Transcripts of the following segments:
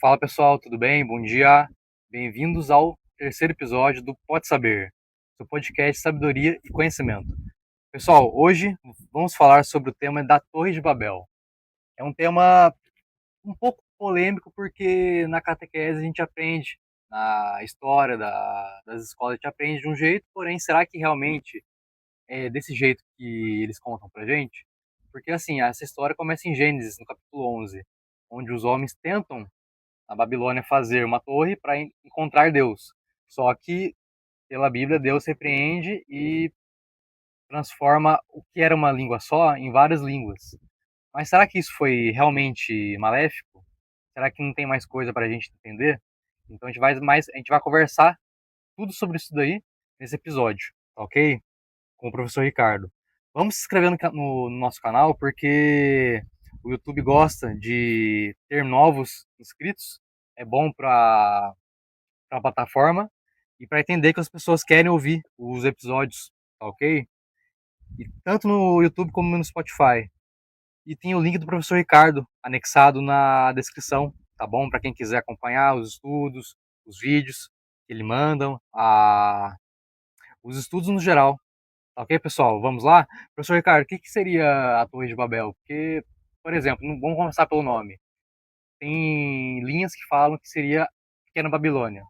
Fala pessoal, tudo bem? Bom dia. Bem-vindos ao terceiro episódio do Pode Saber, seu podcast de sabedoria e conhecimento. Pessoal, hoje vamos falar sobre o tema da Torre de Babel. É um tema um pouco polêmico porque na catequese a gente aprende, na história das escolas a gente aprende de um jeito, porém será que realmente é desse jeito que eles contam pra gente? Porque assim, essa história começa em Gênesis, no capítulo 11, onde os homens tentam na Babilônia fazer uma torre para encontrar Deus. Só que, pela Bíblia, Deus repreende e transforma o que era uma língua só em várias línguas. Mas será que isso foi realmente maléfico? Será que não tem mais coisa para a gente entender? Então a gente vai conversar tudo sobre isso daí nesse episódio, tá ok? Com o professor Ricardo. Vamos se inscrever no nosso canal porque o YouTube gosta de ter novos inscritos. É bom para a plataforma e para entender que as pessoas querem ouvir os episódios, tá ok? E tanto no YouTube como no Spotify. E tem o link do professor Ricardo anexado na descrição, tá bom? Para quem quiser acompanhar os estudos, os vídeos que ele mandam, os estudos no geral. Tá ok, pessoal? Vamos lá? Professor Ricardo, o que seria a Torre de Babel? Porque, por exemplo, vamos começar pelo nome. Tem linhas que falam que seria Pequena Babilônia.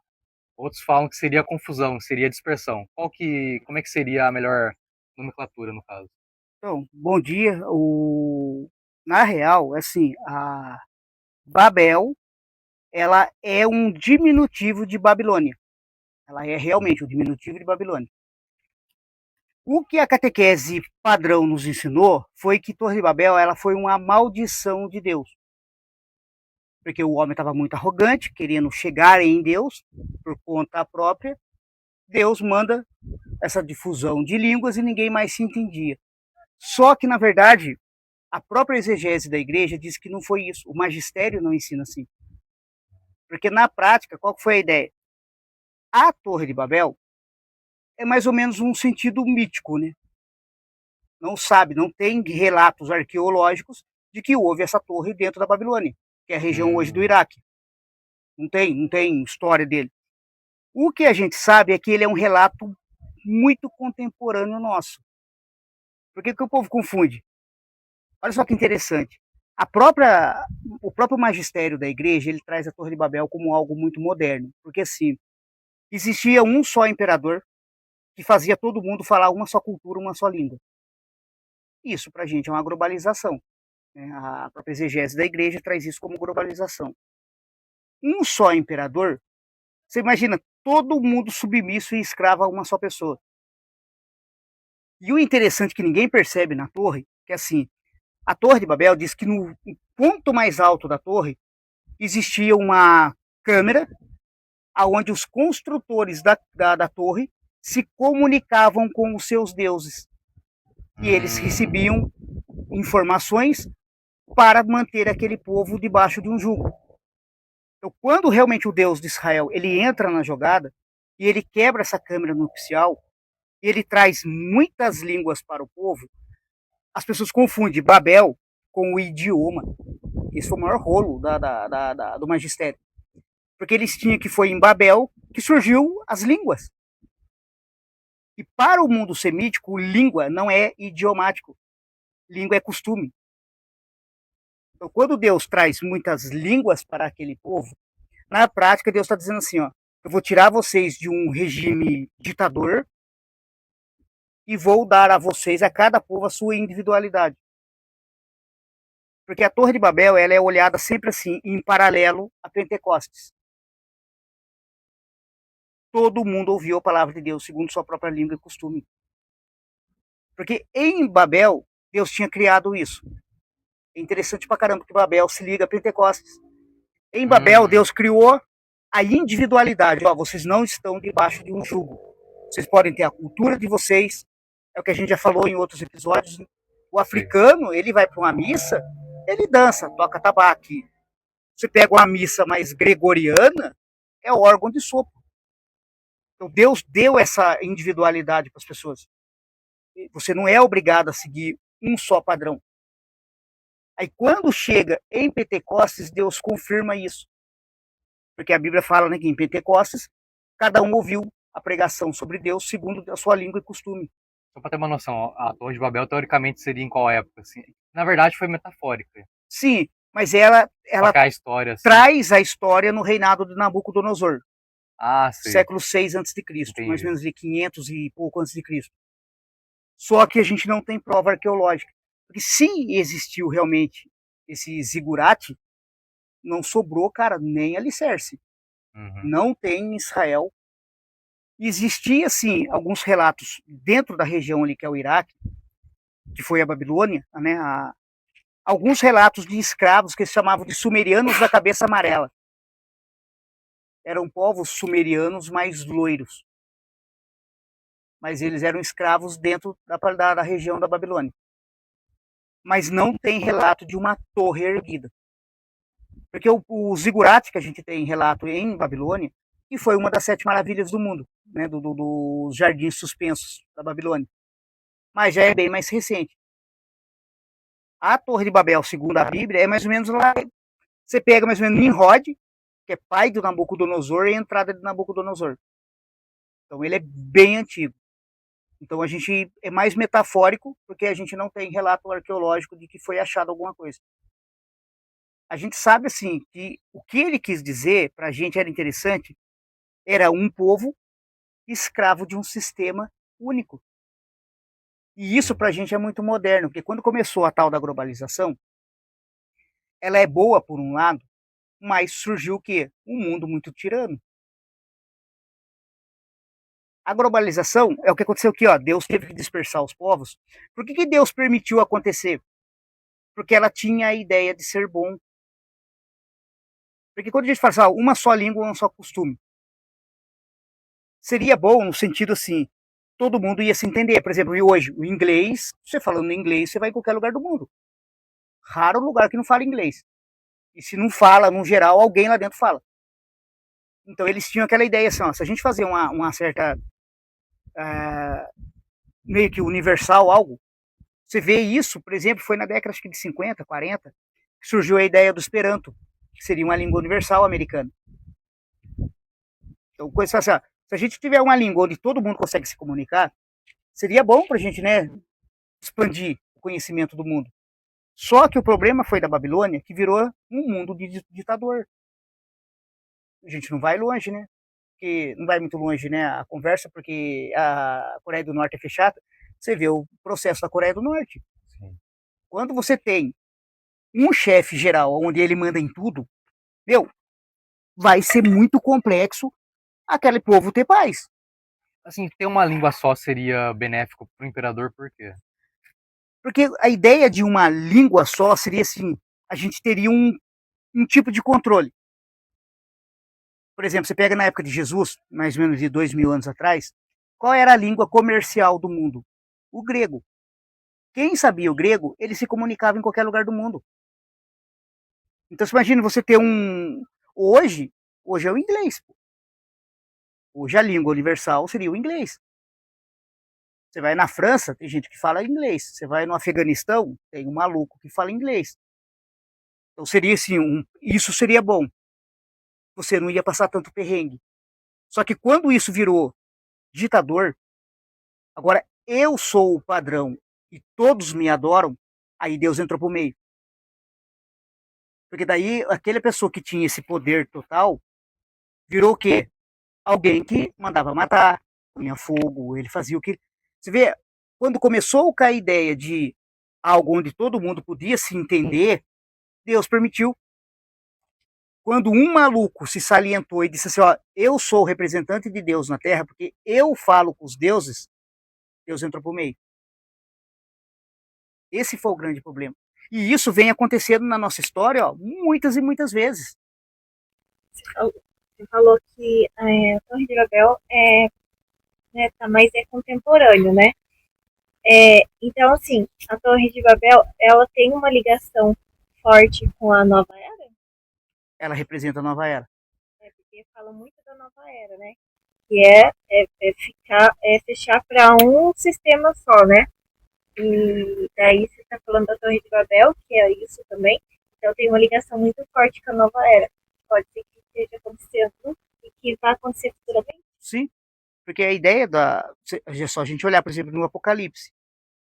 Outros falam que seria confusão, seria dispersão. Como é que seria a melhor nomenclatura no caso? Então, bom dia. Na real, assim, a Babel, ela é um diminutivo de Babilônia. Ela é realmente um diminutivo de Babilônia. O que a catequese padrão nos ensinou foi que Torre de Babel ela foi uma maldição de Deus. Porque o homem estava muito arrogante, querendo chegar em Deus por conta própria. Deus manda essa difusão de línguas e ninguém mais se entendia. Só que, na verdade, a própria exegese da igreja diz que não foi isso. O magistério não ensina assim. Porque na prática, qual foi a ideia? A Torre de Babel é mais ou menos um sentido mítico, né? Não sabe, não tem relatos arqueológicos de que houve essa torre dentro da Babilônia, que é a região hoje do Hum, Iraque. Não tem história dele. O que a gente sabe é que ele é um relato muito contemporâneo nosso. Por que o povo confunde? Olha só que interessante. O próprio magistério da igreja ele traz a Torre de Babel como algo muito moderno, porque assim existia um só imperador que fazia todo mundo falar uma só cultura, uma só língua. Isso para a gente é uma globalização. Né? A própria exegese da igreja traz isso como globalização. Um só imperador, você imagina todo mundo submisso e escravo a uma só pessoa. E o interessante que ninguém percebe na torre, que assim, a Torre de Babel diz que no ponto mais alto da torre existia uma câmera aonde os construtores da torre se comunicavam com os seus deuses. E eles hum, recebiam informações para manter aquele povo debaixo de um jugo. Então, quando realmente o Deus de Israel ele entra na jogada e ele quebra essa câmera nupcial, e ele traz muitas línguas para o povo, as pessoas confundem Babel com o idioma. Esse foi o maior rolo do magistério. Porque eles tinham que foi em Babel que surgiu as línguas. E para o mundo semítico, língua não é idiomático, língua é costume. Então, quando Deus traz muitas línguas para aquele povo, na prática, Deus está dizendo assim: ó, eu vou tirar vocês de um regime ditador e vou dar a vocês, a cada povo, a sua individualidade. Porque a Torre de Babel ela é olhada sempre assim, em paralelo a Pentecostes. Todo mundo ouviu a palavra de Deus segundo sua própria língua e costume. Porque em Babel, Deus tinha criado isso. É interessante pra caramba que Babel se liga a Pentecostes. Em Babel, hum, Deus criou a individualidade. Ó, vocês não estão debaixo de um jugo. Vocês podem ter a cultura de vocês. É o que a gente já falou em outros episódios. O sei. africano, ele vai para uma missa, ele dança, toca tabaque. Você pega uma missa mais gregoriana, é órgão de sopro. Então Deus deu essa individualidade para as pessoas. Você não é obrigado a seguir um só padrão. Aí quando chega em Pentecostes, Deus confirma isso. Porque a Bíblia fala, né, que em Pentecostes, cada um ouviu a pregação sobre Deus segundo a sua língua e costume. Só para ter uma noção, a Torre de Babel teoricamente seria em qual época? Assim? Na verdade foi metafórica. Sim, mas ela Só que a história, assim... traz a história no reinado de Nabucodonosor. sei. Século 6 a.C., mais ou menos de 500 e pouco antes de Cristo. Só que a gente não tem prova arqueológica. Porque se existiu realmente esse zigurate, não sobrou, cara, nem alicerce. Não tem em Israel. Existia, sim, alguns relatos dentro da região ali, que é o Iraque, que foi a Babilônia, né, alguns relatos de escravos que se chamavam de sumerianos da cabeça amarela. Eram povos sumerianos mais loiros. Mas eles eram escravos dentro da região da Babilônia. Mas não tem relato de uma torre erguida. Porque o zigurate que a gente tem relato em Babilônia, que foi uma das 7 maravilhas do mundo, né, dos jardins suspensos da Babilônia. Mas já é bem mais recente. A Torre de Babel, segundo a Bíblia, é mais ou menos lá. Você pega mais ou menos Nimrod, que é pai do Nabucodonosor, e a entrada de Nabucodonosor. Então ele é bem antigo. Então a gente é mais metafórico, porque a gente não tem relato arqueológico de que foi achado alguma coisa. A gente sabe, assim, que o que ele quis dizer, para a gente era interessante, era um povo escravo de um sistema único. E isso para a gente é muito moderno, porque quando começou a tal da globalização, ela é boa por um lado, mas surgiu o quê? Um mundo muito tirano. A globalização é o que aconteceu aqui, ó. Deus teve que dispersar os povos. Por que Deus permitiu acontecer? Porque ela tinha a ideia de ser bom. Porque quando a gente fala assim, uma só língua, um só costume, seria bom no sentido assim, todo mundo ia se entender. Por exemplo, e hoje, o inglês, você falando inglês, você vai em qualquer lugar do mundo. Raro lugar que não fala inglês. E se não fala, no geral, alguém lá dentro fala. Então eles tinham aquela ideia assim, ó, se a gente fazer uma certa meio que universal algo, você vê isso, por exemplo, foi na década acho que de 50, 40, que surgiu a ideia do Esperanto, que seria uma língua universal americana. Então, coisa assim, ó, se a gente tiver uma língua onde todo mundo consegue se comunicar, seria bom para a gente, né, expandir o conhecimento do mundo. Só que o problema foi da Babilônia, que virou um mundo de ditador. A gente não vai longe, né? Porque não vai muito longe, né, a conversa, porque a Coreia do Norte é fechada. Você vê o processo da Coreia do Norte. Sim. Quando você tem um chefe geral, onde ele manda em tudo, meu, vai ser muito complexo aquele povo ter paz. Assim, ter uma língua só seria benéfico para o imperador, por quê? Porque a ideia de uma língua só seria assim, a gente teria um tipo de controle. Por exemplo, você pega na época de Jesus, mais ou menos de 2000 anos atrás, qual era a língua comercial do mundo? O grego. Quem sabia o grego, ele se comunicava em qualquer lugar do mundo. Então você imagina você ter hoje é o inglês. Hoje a língua universal seria o inglês. Você vai na França, tem gente que fala inglês. Você vai no Afeganistão, tem um maluco que fala inglês. Então seria assim, isso seria bom. Você não ia passar tanto perrengue. Só que quando isso virou ditador, agora eu sou o padrão e todos me adoram, aí Deus entrou pro meio. Porque daí aquela pessoa que tinha esse poder total virou o quê? Alguém que mandava matar, punha fogo, ele fazia o que... Você vê, quando começou a ideia de algo onde todo mundo podia se entender, Deus permitiu. Quando um maluco se salientou e disse assim, ó, eu sou o representante de Deus na Terra, porque eu falo com os deuses, Deus entrou por meio. Esse foi o grande problema. E isso vem acontecendo na nossa história, ó, muitas e muitas vezes. Você falou que a Torre de Babel tá mais contemporâneo, né? Então, assim, a Torre de Babel, ela tem uma ligação forte com a Nova Era? Ela representa a Nova Era. Porque fala muito da Nova Era, né? Que fechar para um sistema só, né? E daí você está falando da Torre de Babel, que é isso também. Então tem uma ligação muito forte com a Nova Era. Pode ser que esteja acontecendo vai acontecer futuramente? Sim, porque a ideia é só a gente olhar, por exemplo, no Apocalipse.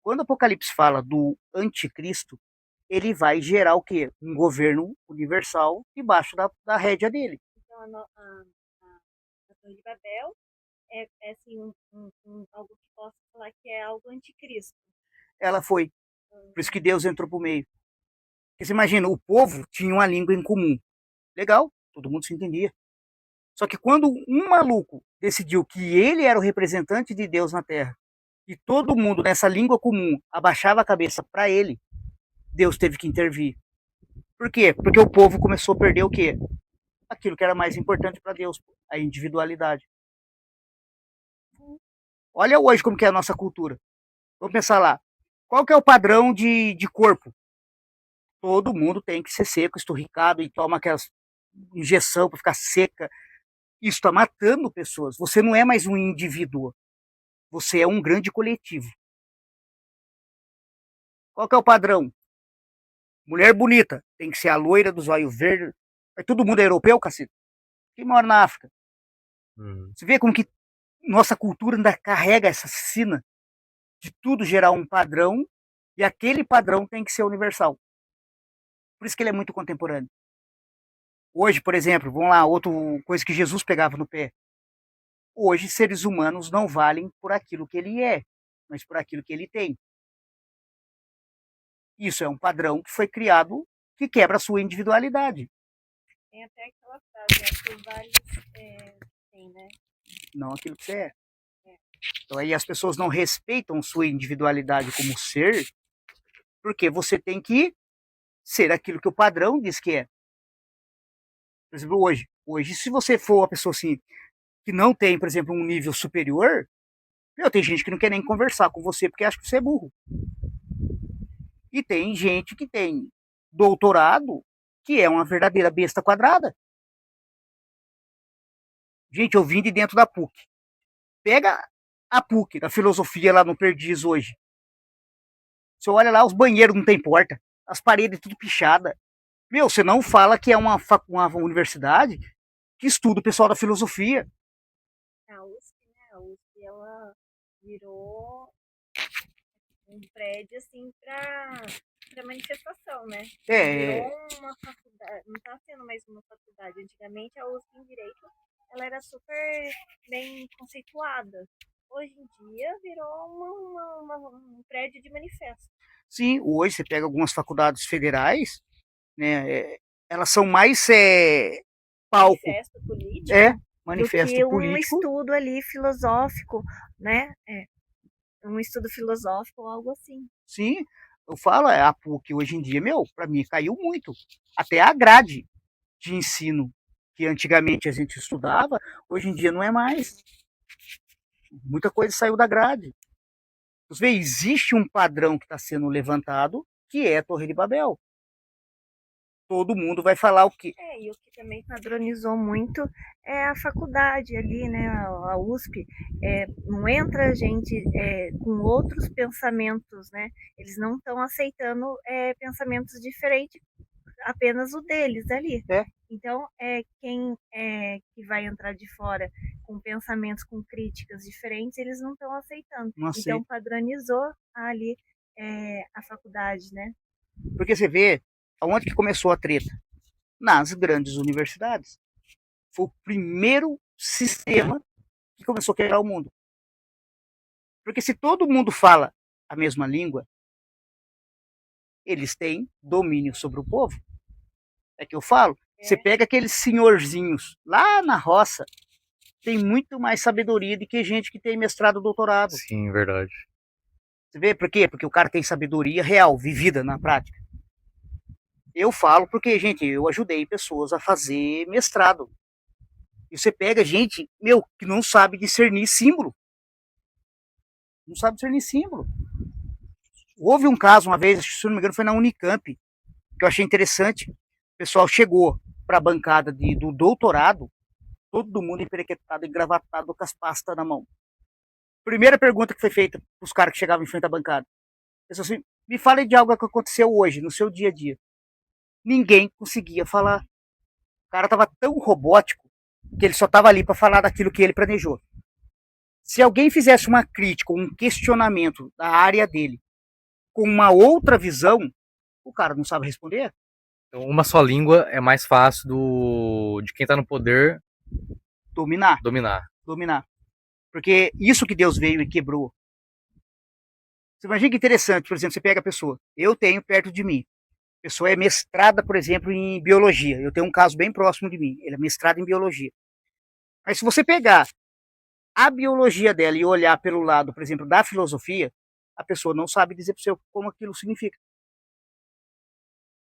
Quando o Apocalipse fala do anticristo, ele vai gerar o quê? Um governo universal debaixo da rédea dele. Então, a Torre de Babel é assim, algo que posso falar que é algo anticristo. Ela foi. Por isso que Deus entrou por meio. Porque você imagina, o povo tinha uma língua em comum. Legal, todo mundo se entendia. Só que quando um maluco decidiu que ele era o representante de Deus na Terra, e todo mundo nessa língua comum abaixava a cabeça para ele, Deus teve que intervir. Por quê? Porque o povo começou a perder o quê? Aquilo que era mais importante para Deus, a individualidade. Olha hoje como que é a nossa cultura. Vamos pensar lá. Qual que é o padrão de corpo? Todo mundo tem que ser seco, esturricado e toma aquelas injeção para ficar seca. Isso está matando pessoas. Você não é mais um indivíduo. Você é um grande coletivo. Qual que é o padrão? Mulher bonita. Tem que ser a loira dos olhos verdes. Mas todo mundo é europeu, cacete? Quem mora na África? Você vê como que nossa cultura ainda carrega essa sina de tudo gerar um padrão e aquele padrão tem que ser universal. Por isso que ele é muito contemporâneo. Hoje, por exemplo, vamos lá, outra coisa que Jesus pegava no pé. Hoje, seres humanos não valem por aquilo que ele é, mas por aquilo que ele tem. Isso é um padrão que foi criado que quebra a sua individualidade. Tem até aquela frase, né, que vale tem, né? Não aquilo que você é. Então aí as pessoas não respeitam sua individualidade como ser, porque você tem que ser aquilo que o padrão diz que é. Por exemplo, hoje se você for uma pessoa assim, que não tem, por exemplo, um nível superior, tem gente que não quer nem conversar com você porque acha que você é burro. E tem gente que tem doutorado que é uma verdadeira besta quadrada. Gente, eu vim de dentro da PUC. Pega a PUC, da filosofia lá no Perdiz hoje. Você olha lá, os banheiros não tem porta, as paredes tudo pichada. Você não fala que é uma universidade que estuda o pessoal da filosofia. A USP, né? A USP, ela virou um prédio, assim, para manifestação, né? Virou uma faculdade, não está sendo mais uma faculdade. Antigamente, a USP em Direito, ela era super bem conceituada. Hoje em dia, virou um prédio de manifesto. Sim, hoje você pega algumas faculdades federais, né, elas são mais palco. Manifesto político. Manifesto do que político. Um estudo ali filosófico, né? Um estudo filosófico ou algo assim. Sim, eu falo, a PUC hoje em dia, para mim caiu muito. Até a grade de ensino que antigamente a gente estudava, hoje em dia não é mais. Muita coisa saiu da grade. Você vê, existe um padrão que está sendo levantado, que é a Torre de Babel. Todo mundo vai falar o que... E o que também padronizou muito é a faculdade ali, né, a USP. Não entra gente com outros pensamentos, né? Eles não estão aceitando pensamentos diferentes, apenas o deles ali. Então, quem que vai entrar de fora com pensamentos, com críticas diferentes, eles não estão aceitando. Então, padronizou ali a faculdade, né? Porque você vê, aonde que começou a treta? Nas grandes universidades. Foi o primeiro sistema que começou a quebrar o mundo. Porque se todo mundo fala a mesma língua, eles têm domínio sobre o povo. É que eu falo. Você pega aqueles senhorzinhos lá na roça, tem muito mais sabedoria do que gente que tem mestrado, doutorado. Sim, verdade. Você vê por quê? Porque o cara tem sabedoria real, vivida na prática. Eu falo porque, gente, eu ajudei pessoas a fazer mestrado. E você pega gente, que não sabe discernir símbolo. Não sabe discernir símbolo. Houve um caso uma vez, se não me engano, foi na Unicamp, que eu achei interessante. O pessoal chegou para a bancada do doutorado, todo mundo emperequetado, engravatado, com as pastas na mão. Primeira pergunta que foi feita para os caras que chegavam em frente à bancada. Pessoal assim, me fale de algo que aconteceu hoje, no seu dia a dia. Ninguém conseguia falar. O cara estava tão robótico que ele só estava ali para falar daquilo que ele planejou. Se alguém fizesse uma crítica, um questionamento da área dele com uma outra visão, o cara não sabe responder. Então, uma só língua é mais fácil de quem está no poder Dominar. Porque isso que Deus veio e quebrou. Você imagina que interessante, por exemplo, você pega a pessoa. Eu tenho perto de mim. A pessoa é mestrada, por exemplo, em biologia. Eu tenho um caso bem próximo de mim. Ele é mestrado em biologia. Mas se você pegar a biologia dela e olhar pelo lado, por exemplo, da filosofia, a pessoa não sabe dizer para você como aquilo significa.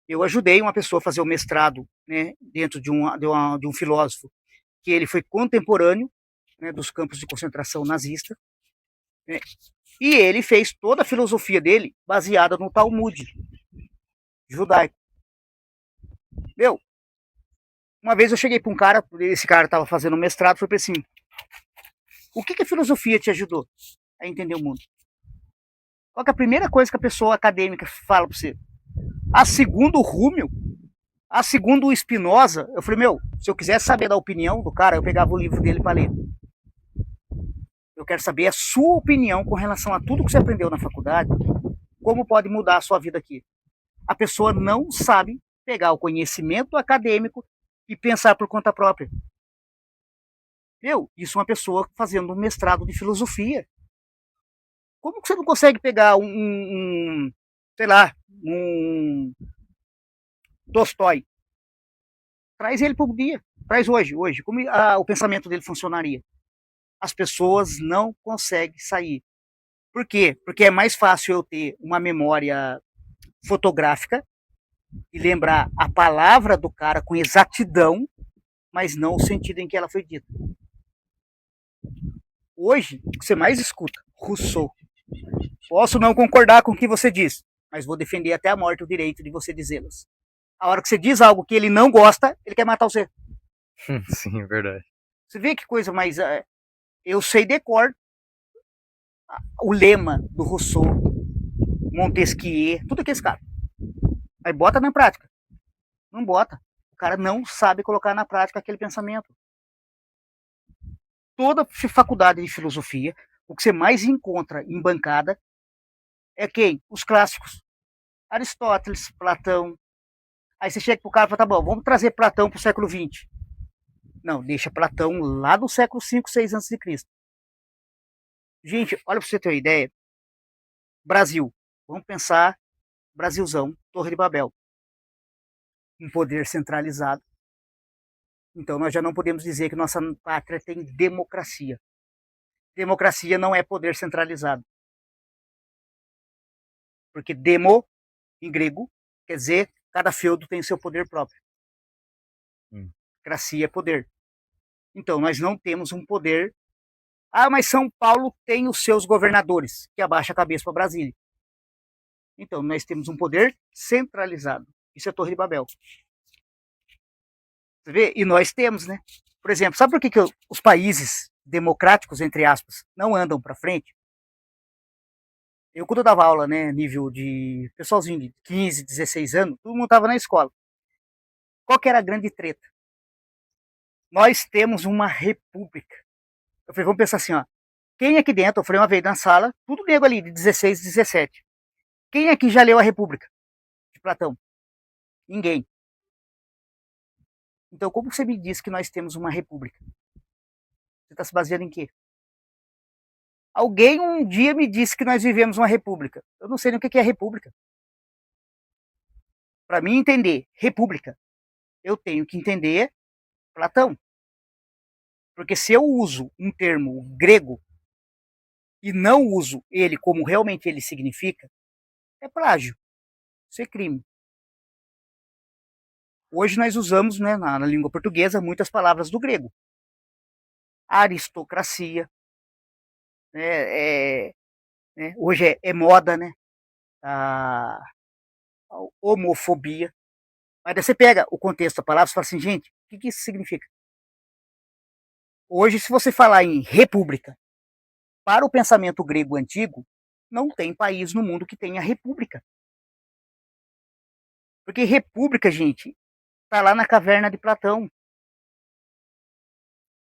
Eu ajudei uma pessoa a fazer o mestrado, né, dentro de um filósofo, que ele foi contemporâneo, né, dos campos de concentração nazista, né, e ele fez toda a filosofia dele baseada no Talmud judaico. Meu, uma vez eu cheguei para um cara, esse cara estava fazendo mestrado, foi para assim, o que a filosofia te ajudou a entender o mundo? Qual que é a primeira coisa que a pessoa acadêmica fala para você? A segundo o Rúmel, a segundo o Spinoza, eu falei, meu, se eu quisesse saber da opinião do cara, eu pegava o livro dele para ler. Eu quero saber a sua opinião com relação a tudo que você aprendeu na faculdade, como pode mudar a sua vida aqui. A pessoa não sabe pegar o conhecimento acadêmico e pensar por conta própria. Meu, isso é uma pessoa fazendo um mestrado de filosofia. Como que você não consegue pegar sei lá, um Tolstói? Traz ele para o dia, traz hoje, como o pensamento dele funcionaria. As pessoas não conseguem sair. Por quê? Porque é mais fácil eu ter uma memória fotográfica e lembrar a palavra do cara com exatidão, mas não o sentido em que ela foi dita. Hoje, o que você mais escuta? Rousseau. Posso não concordar com o que você diz, mas vou defender até a morte o direito de você dizê-las. A hora que você diz algo que ele não gosta, ele quer matar você. Sim, é verdade. Você vê que coisa mais... eu sei de cor o lema do Rousseau, Montesquieu, tudo aqueles caras. Aí bota na prática. Não bota. O cara não sabe colocar na prática aquele pensamento. Toda faculdade de filosofia, o que você mais encontra em bancada é quem? Os clássicos. Aristóteles, Platão. Aí você chega pro cara e fala, tá bom, vamos trazer Platão pro século XX. Não, deixa Platão lá do século 5, 6 a.C. Gente, olha pra você ter uma ideia. Brasil. Vamos pensar, Brasilzão, Torre de Babel. Um poder centralizado. Então nós já não podemos dizer que nossa pátria tem democracia. Democracia não é poder centralizado. Porque demo, em grego, quer dizer, cada feudo tem seu poder próprio. Democracia é poder. Então nós não temos um poder. Ah, mas São Paulo tem os seus governadores, que abaixa a cabeça para Brasília. Então nós temos um poder centralizado. Isso é a Torre de Babel. Você vê? E nós temos, né? Por exemplo, sabe por que os países democráticos, entre aspas, não andam para frente? Eu, quando eu dava aula, né, nível de pessoalzinho de 15, 16 anos, todo mundo estava na escola. Qual que era a grande treta? Nós temos uma república. Eu falei, vamos pensar assim, ó. Quem aqui dentro, eu falei uma vez na sala, tudo nego ali, de 16, 17. Quem aqui já leu a República de Platão? Ninguém. Então, como você me diz que nós temos uma república? Você está se baseando em quê? Alguém um dia me disse que nós vivemos uma república. Eu não sei nem o que é república. Para mim entender república, eu tenho que entender Platão. Porque se eu uso um termo grego e não uso ele como realmente ele significa, é plágio. Isso é crime. Hoje nós usamos, né, na língua portuguesa, muitas palavras do grego. Aristocracia, né, hoje é moda, né? A homofobia. Mas daí você pega o contexto da palavra e fala assim, gente, o que isso significa? Hoje, se você falar em república, para o pensamento grego antigo, não tem país no mundo que tenha república. Porque república, gente, está lá na caverna de Platão.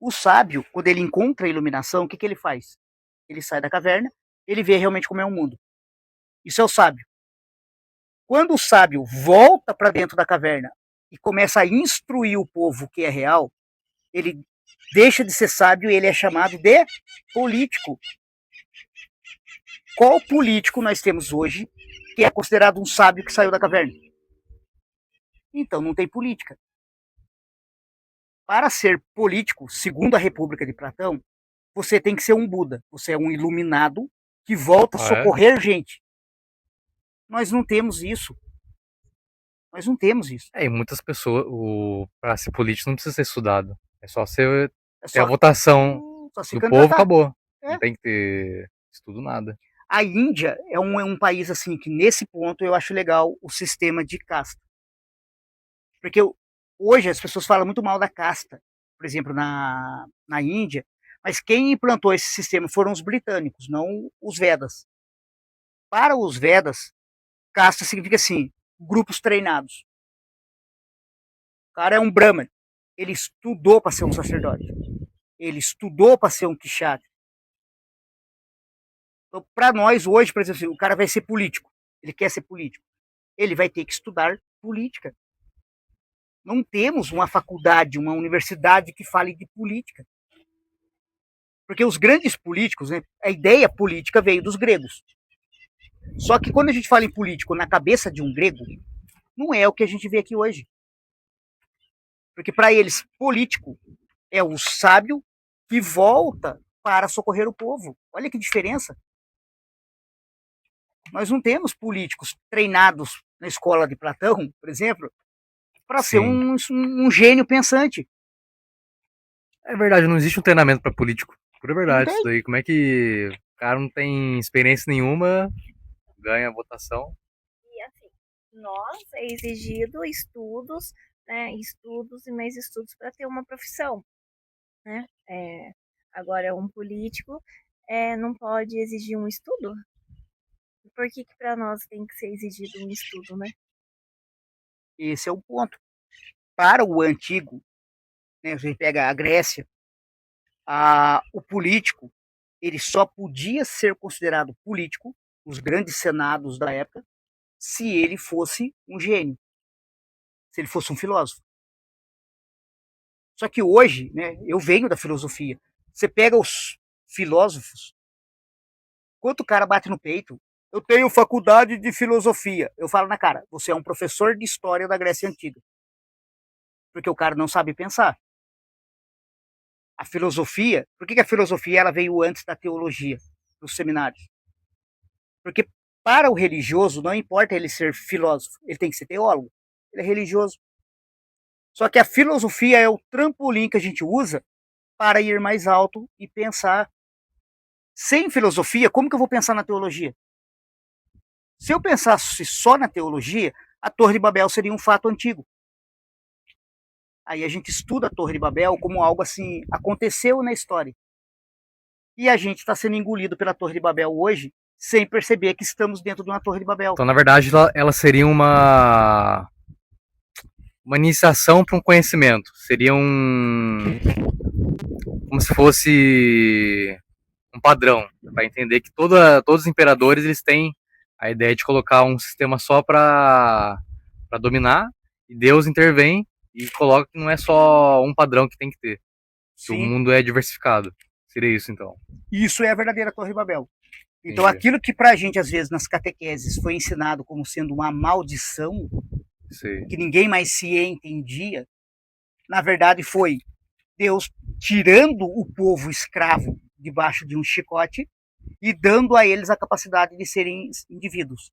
O sábio, quando ele encontra a iluminação, o que ele faz? Ele sai da caverna, ele vê realmente como é o mundo. Isso é o sábio. Quando o sábio volta para dentro da caverna e começa a instruir o povo que é real, ele deixa de ser sábio e ele é chamado de político. Qual político nós temos hoje que é considerado um sábio que saiu da caverna? Então não tem política. Para ser político, segundo a República de Platão, você tem que ser um Buda, você é um iluminado que volta a socorrer gente. Nós não temos isso. Nós não temos isso. E muitas pessoas, para ser político não precisa ser estudado. É só ser ter só, a votação do povo, acabou. Não tem que ter estudo nada. A Índia é um país assim que nesse ponto eu acho legal o sistema de casta. Porque hoje as pessoas falam muito mal da casta, por exemplo, na Índia, mas quem implantou esse sistema foram os britânicos, não os Vedas. Para os Vedas, casta significa assim, grupos treinados. O cara é um Brahman, ele estudou para ser um sacerdote, ele estudou para ser um Kshatriya. Então, para nós hoje, por exemplo, o cara vai ser político, ele quer ser político, ele vai ter que estudar política. Não temos uma faculdade, uma universidade que fale de política. Porque os grandes políticos, né, a ideia política veio dos gregos. Só que quando a gente fala em político na cabeça de um grego, não é o que a gente vê aqui hoje. Porque para eles, político é o sábio que volta para socorrer o povo. Olha que diferença. Nós não temos políticos treinados na escola de Platão, por exemplo, para ser um gênio pensante. É verdade, não existe um treinamento para político. Pura verdade, isso daí. Como é que o cara não tem experiência nenhuma, ganha a votação? E assim, nós é exigido estudos, né? Estudos e mais estudos para ter uma profissão, né? Agora, um político não pode exigir um estudo? Por que para nós tem que ser exigido um estudo, né? Esse é o ponto. Para o antigo, né, a gente pega a Grécia, o político ele só podia ser considerado político, os grandes senados da época, se ele fosse um gênio, se ele fosse um filósofo. Só que hoje, né, eu venho da filosofia. Você pega os filósofos, quanto o cara bate no peito, eu tenho faculdade de filosofia. Eu falo na cara, você é um professor de história da Grécia Antiga. Porque o cara não sabe pensar. A filosofia, por que a filosofia ela veio antes da teologia, dos seminários? Porque para o religioso não importa ele ser filósofo, ele tem que ser teólogo, ele é religioso. Só que a filosofia é o trampolim que a gente usa para ir mais alto e pensar. Sem filosofia, como que eu vou pensar na teologia? Se eu pensasse só na teologia, a Torre de Babel seria um fato antigo. Aí a gente estuda a Torre de Babel como algo assim, aconteceu na história. E a gente está sendo engolido pela Torre de Babel hoje, sem perceber que estamos dentro de uma Torre de Babel. Então, na verdade, ela seria uma iniciação para um conhecimento. Seria como se fosse um padrão, para entender que todos os imperadores eles têm a ideia de colocar um sistema só para dominar, e Deus intervém e coloca que não é só um padrão que tem que ter. Que o mundo é diversificado. Seria isso, então. Isso é a verdadeira Torre de Babel. Então, aquilo que pra gente, às vezes, nas catequeses foi ensinado como sendo uma maldição, que ninguém mais se entendia, na verdade foi Deus tirando o povo escravo debaixo de um chicote e dando a eles a capacidade de serem indivíduos.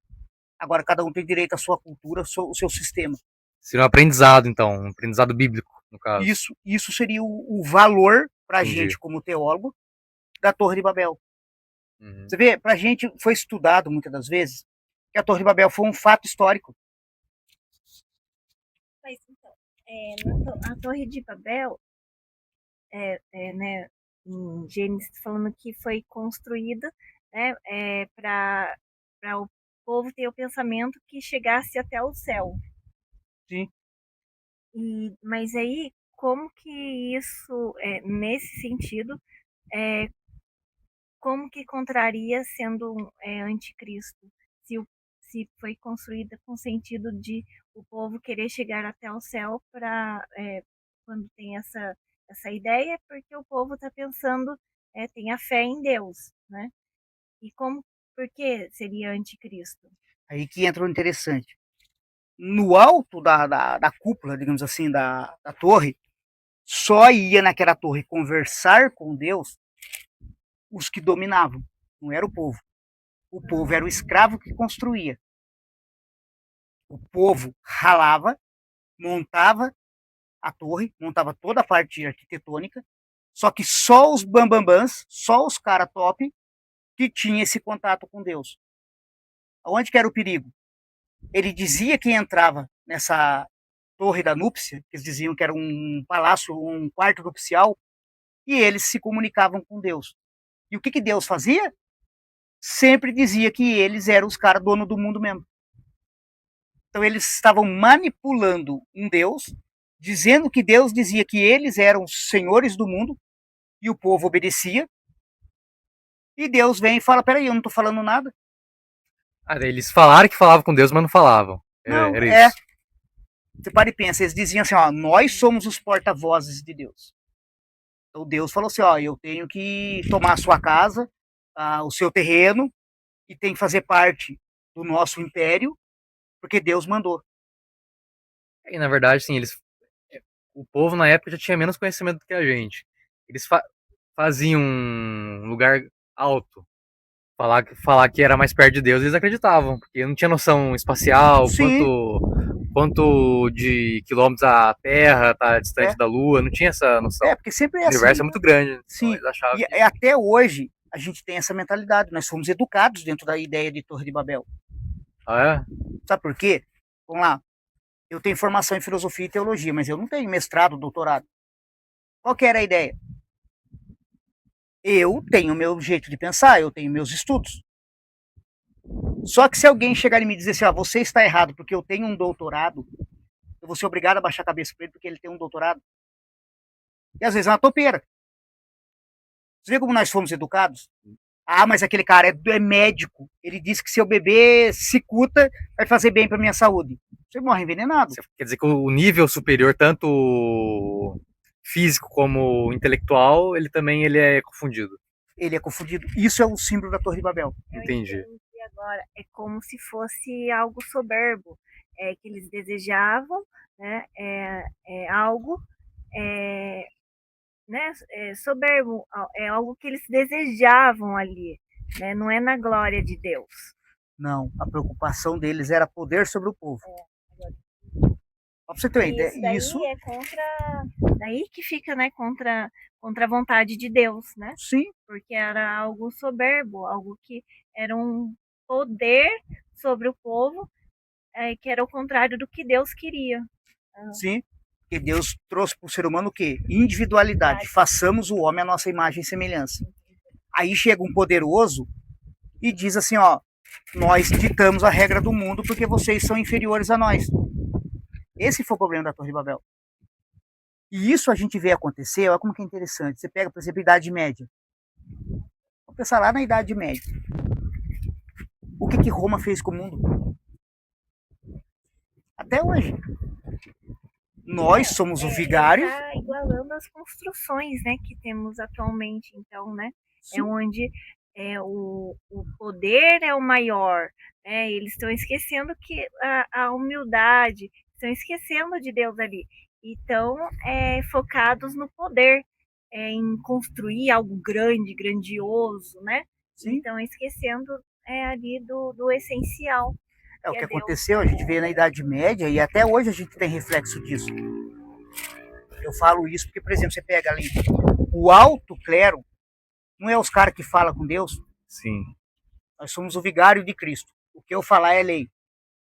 Agora, cada um tem direito à sua cultura, ao seu sistema. Seria um aprendizado, então, um aprendizado bíblico, no caso. Isso seria o valor pra gente, como teólogo, da Torre de Babel. Você vê, pra gente foi estudado muitas das vezes que a Torre de Babel foi um fato histórico. Mas então, a Torre de Babel, né, em Gênesis falando que foi construída, né, para o povo ter o pensamento que chegasse até o céu. Sim. Mas aí, como que isso, nesse sentido, é, como que contraria sendo anticristo? Se, se foi construída com sentido de o povo querer chegar até o céu para quando tem essa ideia, é porque o povo está pensando, tem a fé em Deus, né? E como, por que seria anticristo? Aí que entra o interessante. No alto da cúpula, digamos assim, da torre, só ia naquela torre conversar com Deus os que dominavam, não era o povo. O povo era o escravo que construía. O povo ralava, montava a torre, montava toda a parte arquitetônica, só que só os bambambãs, só os caras top, que tinha esse contato com Deus. Onde que era o perigo? Ele dizia que entrava nessa torre da núpcia, que eles diziam que era um palácio, um quarto nupcial, e eles se comunicavam com Deus. E o que, que Deus fazia? Sempre dizia que eles eram os caras dono do mundo mesmo. Então eles estavam manipulando um Deus, dizendo que Deus dizia que eles eram os senhores do mundo, e o povo obedecia. E Deus vem e fala: peraí, eu não estou falando nada. Daí eles falaram que falavam com Deus, mas não falavam. Não, Era isso. Você para e pensa, eles diziam assim, ó, nós somos os porta-vozes de Deus. Então Deus falou assim, ó, eu tenho que tomar a sua casa, o seu terreno, e tem que fazer parte do nosso império, porque Deus mandou. E na verdade, sim, o povo na época já tinha menos conhecimento do que a gente. Eles faziam um lugar alto, falar que era mais perto de Deus, eles acreditavam, porque não tinha noção espacial, Sim, quanto de quilômetros a Terra tá distante é, da Lua, não tinha essa noção. porque sempre é O assim. universo é muito grande, então Sim, eles achavam e que... até hoje a gente tem essa mentalidade, nós fomos educados dentro da ideia de Torre de Babel. Ah, é? Sabe por quê? Vamos lá, eu tenho formação em filosofia e teologia, mas eu não tenho mestrado, doutorado. Qual que era a ideia? Eu tenho meu jeito de pensar, eu tenho meus estudos. Só que se alguém chegar e me dizer assim, ó, você está errado porque eu tenho um doutorado, eu vou ser obrigado a baixar a cabeça para ele porque ele tem um doutorado. E às vezes é uma topeira. Você vê como nós fomos educados? Ah, mas aquele cara é médico. Ele disse que se eu beber cicuta, vai fazer bem para minha saúde. Você morre envenenado. Quer dizer que o nível superior, tanto físico como intelectual, ele é confundido. Ele é confundido. Isso é o símbolo da Torre de Babel. Entendi. Eu entendi agora. É como se fosse algo soberbo, que eles desejavam, né? Algo, é, né? Soberbo, é algo que eles desejavam ali, né? Não é na glória de Deus. Não, a preocupação deles era poder sobre o povo. Pra você ter uma ideia, Isso daí isso é contra, daí que fica, né? Contra a vontade de Deus, né? sim, Porque era algo soberbo, algo que era um poder sobre o povo, que era o contrário do que Deus queria. sim. Porque Deus trouxe para o ser humano o quê? Individualidade. Façamos o homem à nossa imagem e semelhança. Aí chega um poderoso e diz assim, ó, nós ditamos a regra do mundo porque vocês são inferiores a nós. Esse foi o problema da Torre de Babel. E isso a gente vê acontecer, olha como que é interessante. Você pega, por exemplo, a Idade Média. Vamos pensar lá na Idade Média. O que Roma fez com o mundo? Até hoje. Nós somos o vigário. Está igualando as construções, né, que temos atualmente, então, né? Sim. É onde o poder é o maior, né? Eles estão esquecendo que a humildade, estão esquecendo de Deus ali. E estão focados no poder, em construir algo grande, grandioso, né? Sim. Estão esquecendo ali do essencial. É o que aconteceu, a gente vê na Idade Média e até hoje a gente tem reflexo disso. Eu falo isso porque, por exemplo, você pega ali o alto clero, não é os caras que falam com Deus? Sim. Nós somos o vigário de Cristo. O que eu falar é lei.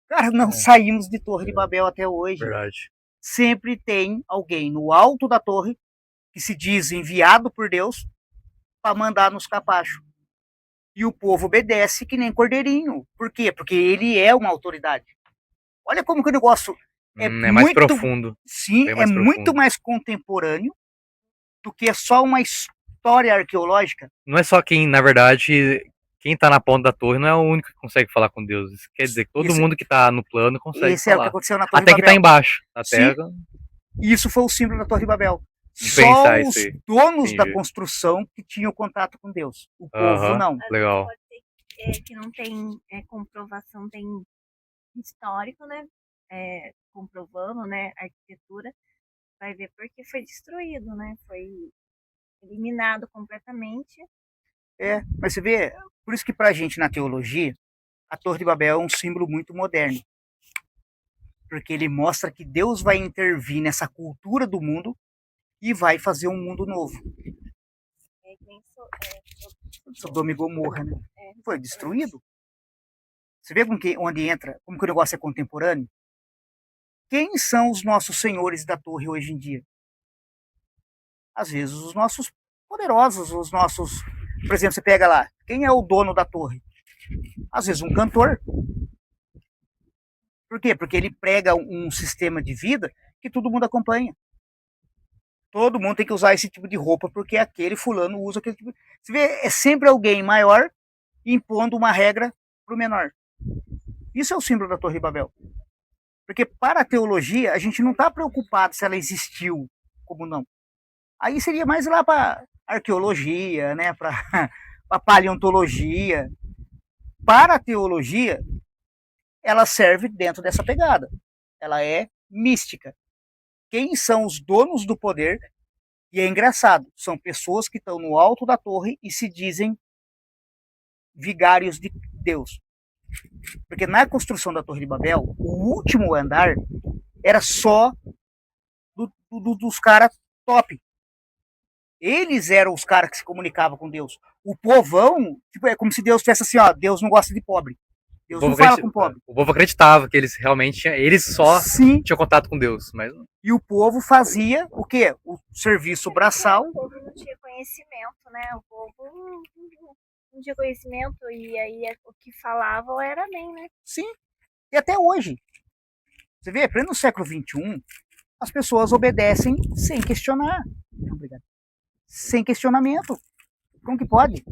Cara, não saímos de Torre de Babel até hoje. Verdade. Sempre tem alguém no alto da torre que se diz enviado por Deus para mandar nos capachos. E o povo obedece que nem cordeirinho. Por quê? Porque ele é uma autoridade. Olha como que o negócio É É mais profundo. Sim, Bem mais muito profundo. mais contemporâneo do que só uma história arqueológica. Não é só quem, na verdade, quem tá na ponta da torre não é o único que consegue falar com Deus. Isso quer dizer que todo Esse, mundo que tá no plano consegue esse é o que falar. aconteceu na Torre de Até que tá Babel. embaixo, na Sim. terra. E isso foi o símbolo da Torre de Babel. Diferenciar Só isso os aí. donos da Entendi. construção que tinham contato com Deus. O povo Aham, não. legal. Pode ser que não tem comprovação, tem histórico, né? Comprovando, né? A arquitetura, vai ver porque foi destruído, né? Foi eliminado completamente. Mas você vê, por isso que pra gente na teologia, a Torre de Babel é um símbolo muito moderno. Porque ele mostra que Deus vai intervir nessa cultura do mundo e vai fazer um mundo novo. Sodoma e Gomorra, né? Foi destruído. Você vê onde entra, como que o negócio é contemporâneo? Quem são os nossos senhores da torre hoje em dia? Às vezes os nossos poderosos, os nossos... Por exemplo, você pega lá, quem é o dono da torre? Às vezes um cantor. Por quê? Porque ele prega um sistema de vida que todo mundo acompanha. Todo mundo tem que usar esse tipo de roupa porque aquele fulano usa aquele tipo. Você vê, é sempre alguém maior impondo uma regra para o menor. Isso é o símbolo da Torre de Babel. Porque para a teologia, a gente não está preocupado se ela existiu como não. Aí seria mais lá para arqueologia, né? Para paleontologia. Para a teologia, ela serve dentro dessa pegada. Ela é mística. Quem são os donos do poder? E é engraçado, são pessoas que estão no alto da torre e se dizem vigários de Deus. Porque na construção da Torre de Babel, o último andar era só dos caras top. Eles eram os caras que se comunicavam com Deus. O povão, tipo, é como se Deus tivesse assim, ó, Deus não gosta de pobre. Deus não fala com pobre. O povo acreditava que eles realmente tinham, eles só Sim. tinham contato com Deus, mas E o povo fazia o quê? O serviço braçal. O povo não tinha conhecimento, né? O povo não tinha conhecimento e aí o que falavam era amém, né? Sim. E até hoje. Você vê, no século XXI, as pessoas obedecem sem questionar. Obrigado. Sem questionamento. Como que pode?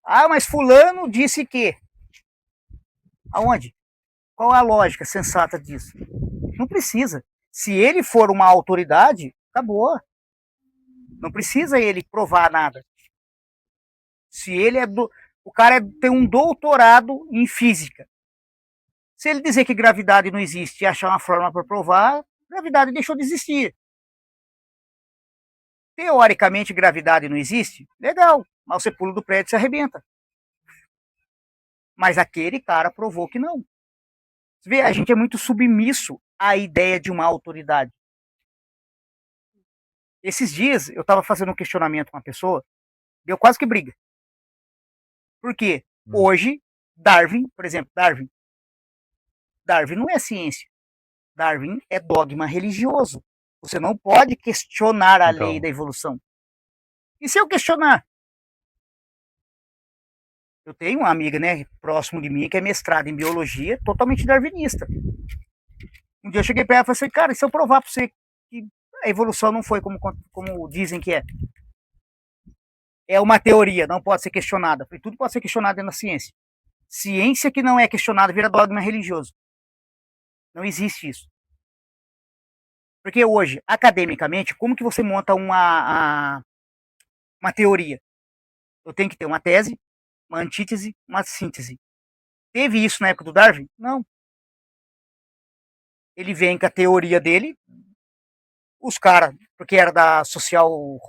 Ah, mas fulano disse que. Aonde? Qual a lógica sensata disso? Não precisa. Se ele for uma autoridade, acabou. Não precisa ele provar nada. Se ele o cara tem um doutorado em física. Se ele dizer que gravidade não existe e achar uma forma para provar, gravidade deixou de existir. Teoricamente, gravidade não existe? Legal, mas você pula do prédio e se arrebenta. Mas aquele cara provou que não. Você vê, a gente é muito submisso à ideia de uma autoridade. Esses dias, eu estava fazendo um questionamento com uma pessoa, deu quase que briga. Por quê? Hoje, Darwin, por exemplo, Darwin não é ciência. Darwin é dogma religioso. Você não pode questionar a lei da evolução. E se eu questionar? Eu tenho uma amiga, né, próximo de mim, que é mestrada em biologia, totalmente darwinista. Um dia eu cheguei para ela e falei assim, cara, e se eu provar para você que a evolução não foi como dizem que é? É uma teoria, não pode ser questionada. Porque tudo pode ser questionado dentro da ciência. Ciência que não é questionada vira dogma religioso. Não existe isso. Porque hoje, academicamente, como que você monta uma teoria? Eu tenho que ter uma tese, uma antítese, uma síntese. Teve isso na época do Darwin? Não. Ele vem com a teoria dele, os caras, porque era da social,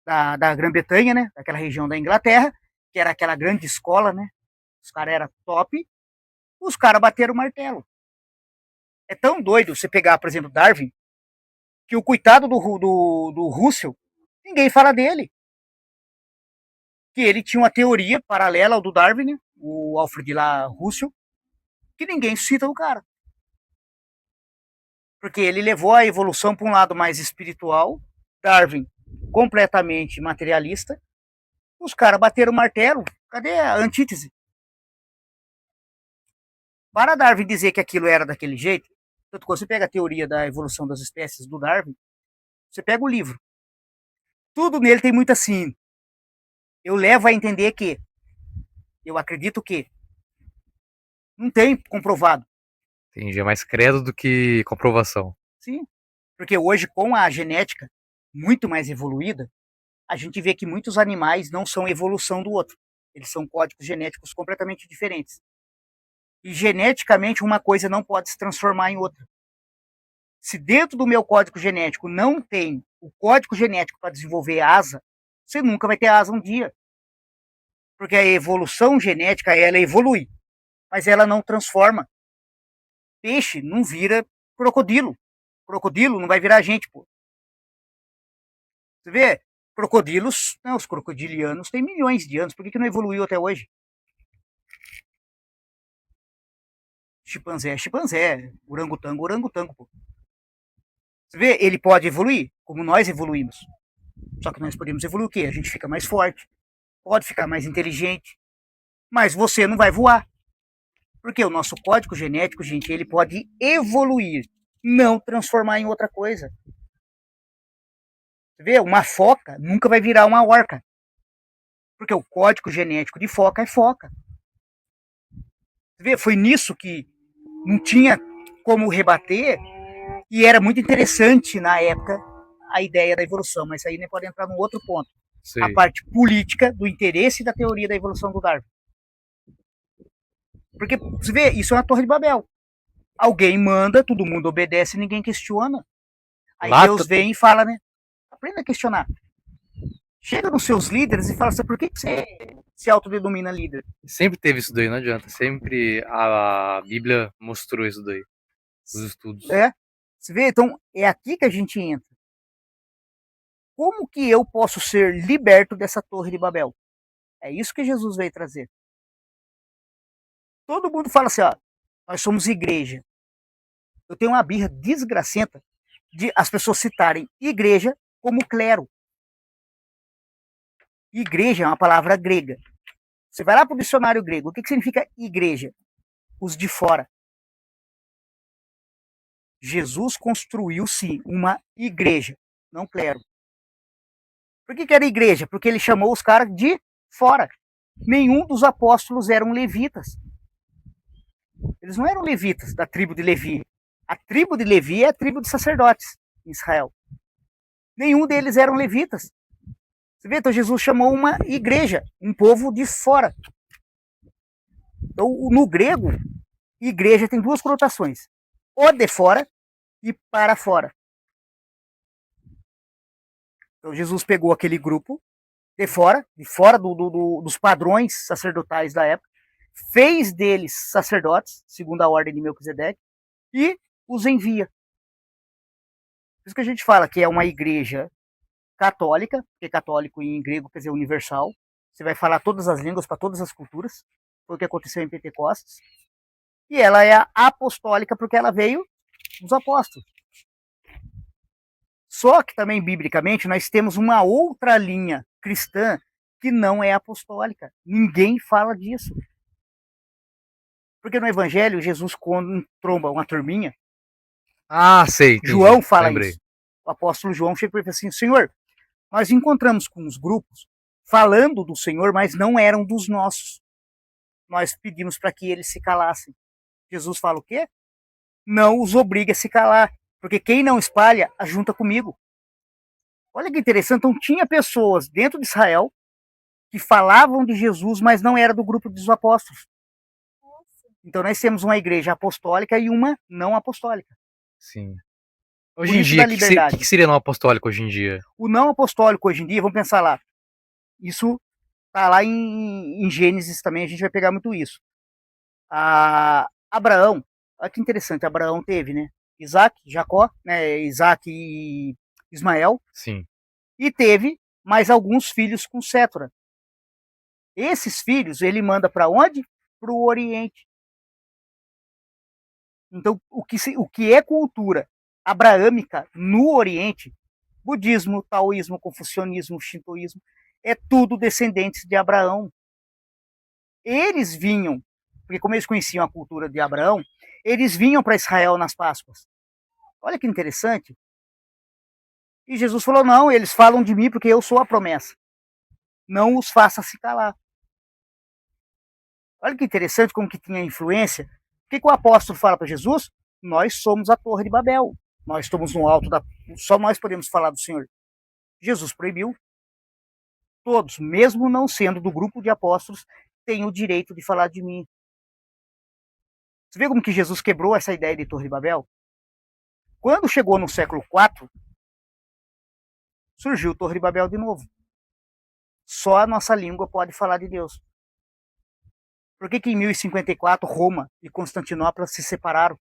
da Grã-Bretanha, né? Daquela região da Inglaterra, que era aquela grande escola, né? Os caras eram top, os caras bateram o martelo. É tão doido você pegar, por exemplo, Darwin, que o coitado do Russell, ninguém fala dele. Que ele tinha uma teoria paralela ao do Darwin, né? O Alfred lá, Russell, que ninguém cita o cara. Porque ele levou a evolução para um lado mais espiritual, Darwin completamente materialista, os caras bateram o martelo. Cadê a antítese? Para Darwin dizer que aquilo era daquele jeito, tanto que você pega a teoria da evolução das espécies do Darwin, você pega o livro. Tudo nele tem muito assim. Eu levo a entender que, eu acredito que, não tem comprovado. Entendi. É mais credo do que comprovação. Sim. Porque hoje, com a genética muito mais evoluída, a gente vê que muitos animais não são evolução do outro. Eles são códigos genéticos completamente diferentes. E geneticamente uma coisa não pode se transformar em outra. Se dentro do meu código genético não tem o código genético para desenvolver asa, você nunca vai ter asa um dia. Porque a evolução genética, ela evolui, mas ela não transforma. Peixe não vira crocodilo. Crocodilo não vai virar gente, pô. Você vê? Crocodilos, não, os crocodilianos têm milhões de anos, por que não evoluiu até hoje? Chimpanzé é chimpanzé, orangotango, orangotango, pô. Você vê? Ele pode evoluir, como nós evoluímos. Só que nós podemos evoluir o quê? A gente fica mais forte, pode ficar mais inteligente, mas você não vai voar. Porque o nosso código genético, gente, ele pode evoluir, não transformar em outra coisa. Você vê? Uma foca nunca vai virar uma orca. Porque o código genético de foca é foca. Você vê? Foi nisso que não tinha como rebater e era muito interessante na época a ideia da evolução, mas aí nem pode entrar num outro ponto. Sei. A parte política do interesse da teoria da evolução do Darwin. Porque, você vê, isso é uma torre de Babel. Alguém manda, todo mundo obedece, ninguém questiona. Aí Lá Deus vem e fala, né? Aprenda a questionar. Chega nos seus líderes e fala assim, por que você se autodenomina líder? sempre teve isso daí, não adianta. Sempre a Bíblia mostrou isso daí. Os estudos. É. Você vê? Então, é aqui que a gente entra. Como que eu posso ser liberto dessa torre de Babel? É isso que Jesus veio trazer. Todo mundo fala assim, ó, nós somos igreja. Eu tenho uma birra desgracenta de as pessoas citarem igreja como clero. Igreja é uma palavra grega. Você vai lá para o dicionário grego, o que significa igreja? Os de fora. Jesus construiu, sim, uma igreja, não clero. Por que era igreja? Porque ele chamou os caras de fora. Nenhum dos apóstolos eram levitas. Eles não eram levitas da tribo de Levi. A tribo de Levi é a tribo de sacerdotes em Israel. Nenhum deles eram levitas. Você vê? Então Jesus chamou uma igreja, um povo de fora. Então, no grego, igreja tem duas conotações. O de fora e para fora. Então Jesus pegou aquele grupo de fora dos padrões sacerdotais da época, fez deles sacerdotes, segundo a ordem de Melquisedeque, e os envia. Por isso que a gente fala que é uma igreja católica, porque católico em grego quer dizer universal. Você vai falar todas as línguas para todas as culturas. Foi o que aconteceu em Pentecostes. E ela é apostólica porque ela veio dos apóstolos. Só que também, biblicamente, nós temos uma outra linha cristã que não é apostólica. Ninguém fala disso. Porque no Evangelho, Jesus, quando tromba uma turminha, Ah, sei. Entendi. João fala Lembrei. isso. O apóstolo João chega para ele e fala assim, Senhor, nós encontramos com os grupos falando do Senhor, mas não eram dos nossos. Nós pedimos para que eles se calassem. Jesus fala o quê? Não os obriga a se calar, porque quem não espalha, ajunta comigo. Olha que interessante, então tinha pessoas dentro de Israel que falavam de Jesus, mas não era do grupo dos apóstolos. Então nós temos uma igreja apostólica e uma não apostólica. Sim. Por Hoje em isso dia, da o que, liberdade. que seria não apostólico hoje em dia? O não apostólico hoje em dia, vamos pensar lá, isso tá lá em Gênesis também, a gente vai pegar muito isso. Abraão, olha que interessante, Abraão teve, né? Isaac, Jacó, né? Isaac e Ismael, Sim. e teve mais alguns filhos com Sétora. Esses filhos ele manda para onde? Para o Oriente. Então, o que é cultura abraâmica no Oriente, budismo, taoísmo, confucionismo, shintoísmo, é tudo descendentes de Abraão. Eles vinham porque como eles conheciam a cultura de Abraão, eles vinham para Israel nas Páscoas. Olha que interessante. E Jesus falou, não, eles falam de mim porque eu sou a promessa. Não os faça se calar. Olha que interessante como que tinha influência. O que o apóstolo fala para Jesus? Nós somos a Torre de Babel. Nós estamos no alto da... Só nós podemos falar do Senhor. Jesus proibiu. Todos, mesmo não sendo do grupo de apóstolos, têm o direito de falar de mim. Você vê como que Jesus quebrou essa ideia de Torre de Babel? Quando chegou no século IV, surgiu Torre de Babel de novo. Só a nossa língua pode falar de Deus. Por que em 1054 Roma e Constantinopla se separaram?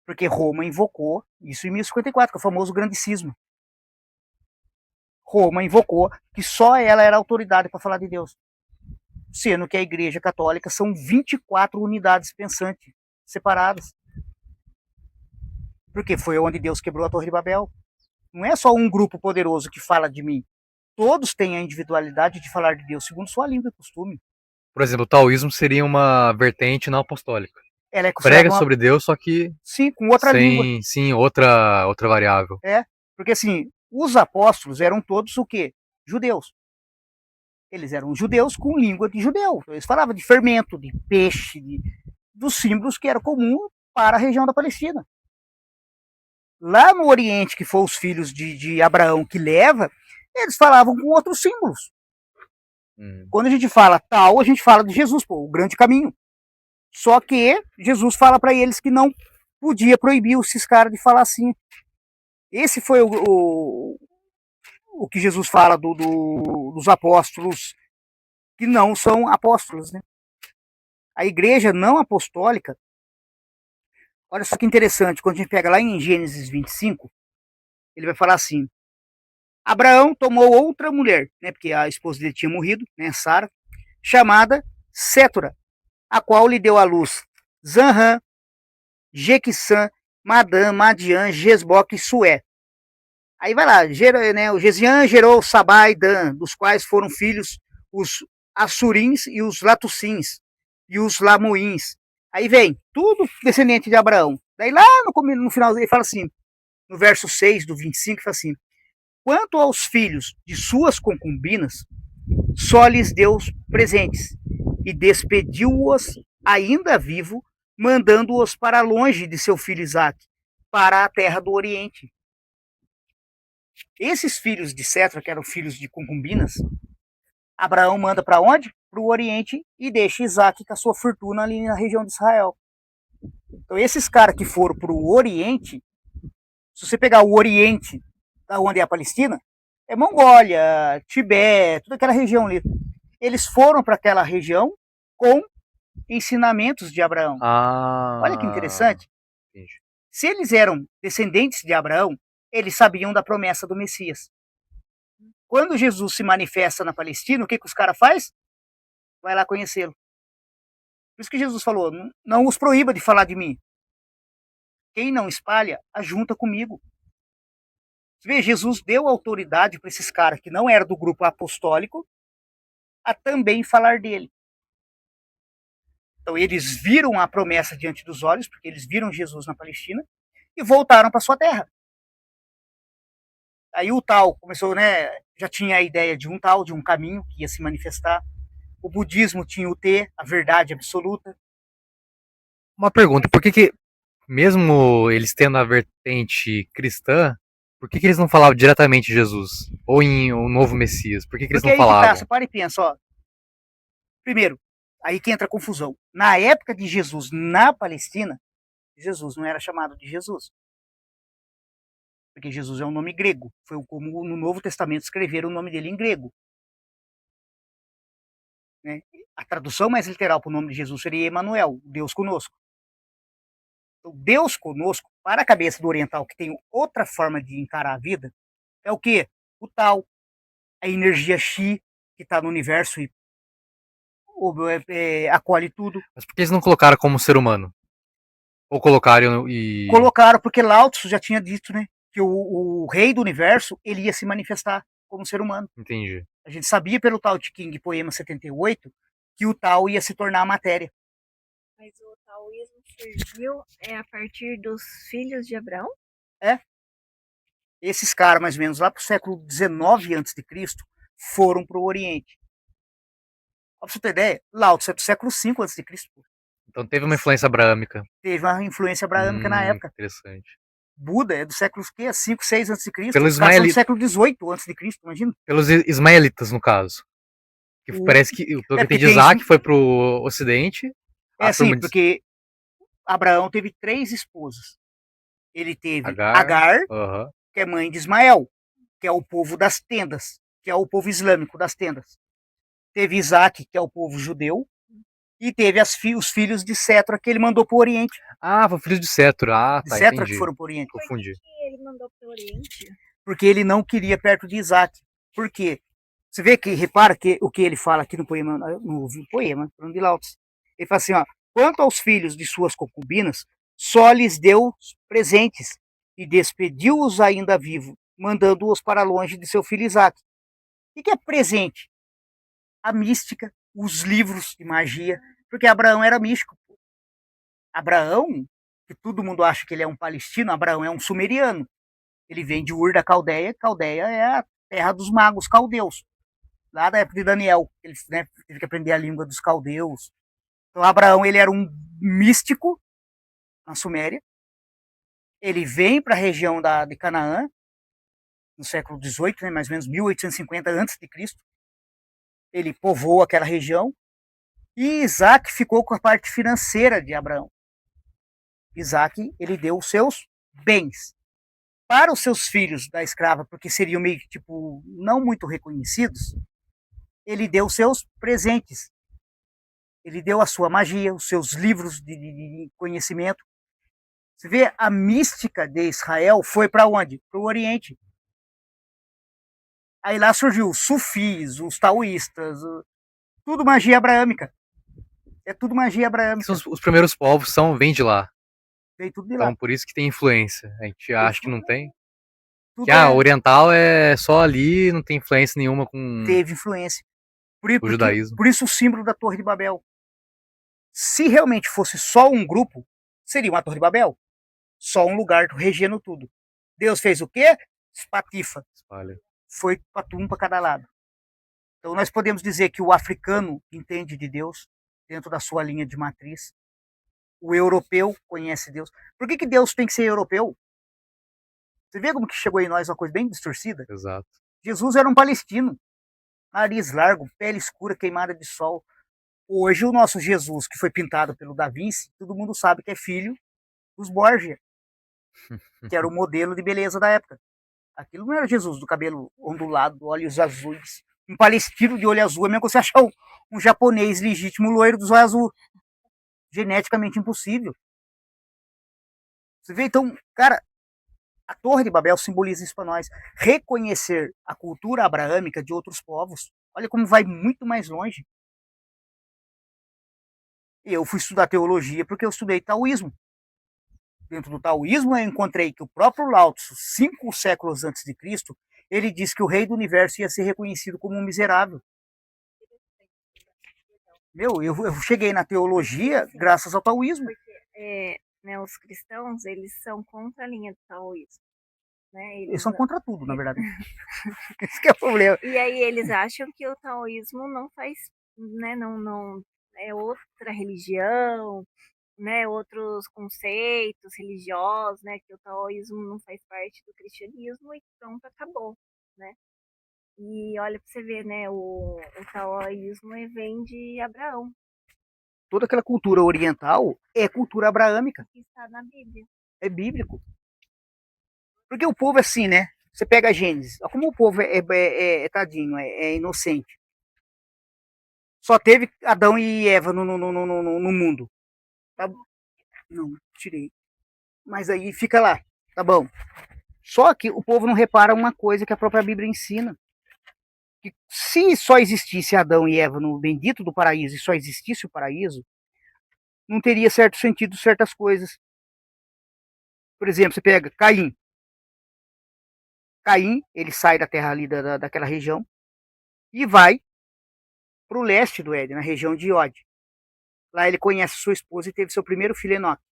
Porque Roma invocou, isso em 1054, que é o famoso Grande Cisma. Roma invocou que só ela era autoridade para falar de Deus. Sendo que a Igreja Católica são 24 unidades pensantes separadas. Porque foi onde Deus quebrou a Torre de Babel. Não é só um grupo poderoso que fala de mim. Todos têm a individualidade de falar de Deus, segundo sua língua e costume. Por exemplo, o taoísmo seria uma vertente não apostólica. Ela é Prega sobre Deus, só que sim, com outra língua. Sim, outra variável. É, porque assim, os apóstolos eram todos o quê? Judeus. Eles eram judeus com língua de judeu. Eles falavam de fermento, de peixe, dos símbolos que eram comuns para a região da Palestina. Lá no Oriente, que foi os filhos de Abraão que leva, eles falavam com outros símbolos. Quando a gente fala tal, a gente fala de Jesus, pô, o grande caminho. Só que Jesus fala para eles que não podia proibir esses caras de falar assim. Esse foi o que Jesus fala dos apóstolos que não são apóstolos, né? A igreja não apostólica, olha só que interessante, quando a gente pega lá em Gênesis 25, ele vai falar assim, Abraão tomou outra mulher, né, porque a esposa dele tinha morrido, né, Sara, chamada Sétura, a qual lhe deu à luz Zanrã, Jequissã, Madã, Madian, Gesboque e Sué. Aí vai lá, o Gesian gerou Sabá e Dan, dos quais foram filhos os Assurins e os Latucins e os Lamuins. Aí vem, tudo descendente de Abraão. Daí lá no final ele fala assim, no verso 6 do 25, fala assim, quanto aos filhos de suas concubinas, só lhes deu presentes e despediu-os ainda vivo, mandando-os para longe de seu filho Isaque, para a terra do Oriente. Esses filhos de Sétura, que eram filhos de concubinas, Abraão manda para onde? Para o Oriente e deixa Isaque com a sua fortuna ali na região de Israel. Então esses caras que foram para o Oriente, se você pegar o Oriente, da onde é a Palestina, é Mongólia, Tibete, toda aquela região ali. Eles foram para aquela região com ensinamentos de Abraão. Olha que interessante. Entendi. Se eles eram descendentes de Abraão, eles sabiam da promessa do Messias. Quando Jesus se manifesta na Palestina, o que os caras fazem? Vai lá conhecê-lo. Por isso que Jesus falou, não os proíba de falar de mim. Quem não espalha, ajunta comigo. Você vê, Jesus deu autoridade para esses caras que não eram do grupo apostólico a também falar dele. Então eles viram a promessa diante dos olhos, porque eles viram Jesus na Palestina, e voltaram para sua terra. Aí o tal começou, né? Já tinha a ideia de um caminho que ia se manifestar. O budismo tinha o T, a verdade absoluta. Uma pergunta, por que mesmo eles tendo a vertente cristã, por que eles não falavam diretamente de Jesus? Ou em um novo Messias? Por que eles não falavam? Você para e pensa, ó. Primeiro, aí que entra a confusão. Na época de Jesus na Palestina, Jesus não era chamado de Jesus. Porque Jesus é um nome grego. Foi como no Novo Testamento escreveram o nome dele em grego. Né? A tradução mais literal para o nome de Jesus seria Emanuel, Deus conosco. Então, Deus conosco, para a cabeça do oriental que tem outra forma de encarar a vida, é o quê? O tal, a energia Xi que está no universo e acolhe tudo. Mas por que eles não colocaram como ser humano? Ou colocaram e... Colocaram porque Lao Tzu já tinha dito, né? Que o rei do universo, ele ia se manifestar como ser humano. Entendi. A gente sabia pelo Tao Te Ching, Poema 78, que o Tao ia se tornar a matéria. Mas o taoísmo surgiu a partir dos filhos de Abraão? Esses caras, mais ou menos, lá pro século XIX a.C., foram pro Oriente. Pra você ter ideia, Lao Tse é do século V a.C., Então teve uma influência abrâmica. teve uma influência abrâmica na época. Interessante. Buda é do século quê? 5, 6 a.C., Pelos os caras são do século XVIII a.C., imagina. Pelos ismaelitas, no caso. Que parece que, pelo que eu entendi, Isaac foi pro Ocidente. É assim, porque Abraão teve 3 esposas. Ele teve Agar, que é mãe de Ismael, que é o povo das tendas, que é o povo islâmico das tendas. Teve Isaac, que é o povo judeu, e teve os filhos de Setra, que ele mandou para o Oriente. Ah, foi filhos de Setra. De Setra que foram para o Oriente. Confundi. Por que ele mandou para o Oriente? Porque ele não queria perto de Isaac. Por quê? Você vê que, repara que o que ele fala aqui no poema, falando de Lao Tse. Ele fala assim, ó, quanto aos filhos de suas concubinas, só lhes deu presentes e despediu-os ainda vivo, mandando-os para longe de seu filho Isaac. O que é presente? A mística, os livros de magia, porque Abraão era místico. Abraão, que todo mundo acha que ele é um palestino, Abraão é um sumeriano. Ele vem de Ur da Caldeia, Caldeia é a terra dos magos caldeus. Lá da época de Daniel, ele teve que aprender a língua dos caldeus. Então Abraão ele era um místico na Suméria. Ele vem para a região de Canaã, no século XVIII, né, mais ou menos 1850 a.C. Ele povoou aquela região e Isaac ficou com a parte financeira de Abraão. Isaac ele deu os seus bens para os seus filhos da escrava, porque seriam meio tipo não muito reconhecidos. Ele deu seus presentes. Ele deu a sua magia, os seus livros de conhecimento. Você vê, a mística de Israel foi para onde? Para o Oriente. Aí lá surgiu os sufis, os taoístas, tudo magia abraâmica. É tudo magia abraâmica. Os primeiros povos vêm de lá. Veio tudo de lá. Então por isso que tem influência. A gente acha que não tem. Tudo Que oriental é só ali, não tem influência nenhuma com teve influência. o judaísmo. Por isso o símbolo da Torre de Babel. Se realmente fosse só um grupo, seria uma Torre de Babel. Só um lugar regendo tudo. Deus fez o quê? Espatifa. Espalha. Foi patum para cada lado. Então nós podemos dizer que o africano entende de Deus dentro da sua linha de matriz. O europeu conhece Deus. Por que Deus tem que ser europeu? Você vê como que chegou em nós uma coisa bem distorcida? Exato. Jesus era um palestino. Nariz largo, pele escura, queimada de sol. Hoje o nosso Jesus, que foi pintado pelo Da Vinci, todo mundo sabe que é filho dos Borgia, que era o modelo de beleza da época. Aquilo não era Jesus do cabelo ondulado, olhos azuis. Um palestino de olho azul é mesmo que você achar um japonês legítimo loiro dos olhos azul. Geneticamente impossível. Você vê, então, cara, a Torre de Babel simboliza isso para nós. Reconhecer a cultura abraâmica de outros povos. Olha como vai muito mais longe. Eu fui estudar teologia porque eu estudei taoísmo. Dentro do taoísmo eu encontrei que o próprio Lao Tzu, 5 séculos antes de Cristo, ele disse que o rei do universo ia ser reconhecido como um miserável. Eu cheguei na teologia graças ao taoísmo. Porque os cristãos, eles são contra a linha do taoísmo. Né? Eles são contra tudo, na verdade. Esse que é o problema. E aí eles acham que o taoísmo não faz, né, não é outra religião, né, outros conceitos religiosos, né, que o taoísmo não faz parte do cristianismo e pronto, acabou, né? E olha para você ver, né, o taoísmo vem de Abraão. Toda aquela cultura oriental é cultura abraâmica. Que está na Bíblia. É bíblico. Porque o povo é assim, né? Você pega a Gênesis, como o povo tadinho, é inocente. Só teve Adão e Eva no mundo. Tá? Não, tirei. Mas aí fica lá, tá bom. Só que o povo não repara uma coisa que a própria Bíblia ensina. Que se só existisse Adão e Eva no bendito do paraíso e só existisse o paraíso, não teria certo sentido certas coisas. Por exemplo, você pega Caim. Caim, ele sai da terra ali daquela região e vai para o leste do Éden, na região de Iode. Lá ele conhece sua esposa e teve seu primeiro filho, Enoque.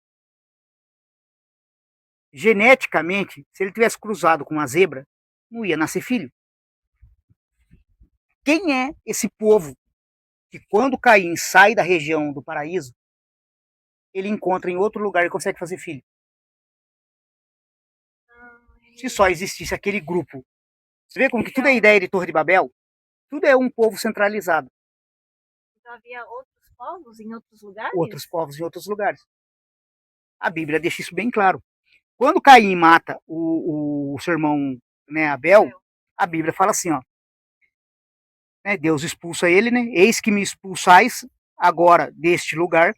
Geneticamente, se ele tivesse cruzado com uma zebra, não ia nascer filho. Quem é esse povo que quando Caim sai da região do paraíso, ele encontra em outro lugar e consegue fazer filho? Se só existisse aquele grupo. Você vê como que tudo é ideia de Torre de Babel? Tudo é um povo centralizado. Então havia outros povos em outros lugares? Outros povos em outros lugares. A Bíblia deixa isso bem claro. Quando Caim mata o seu irmão, né, Abel, a Bíblia fala assim, ó, né, Deus expulsa ele, né? Eis que me expulsais agora deste lugar,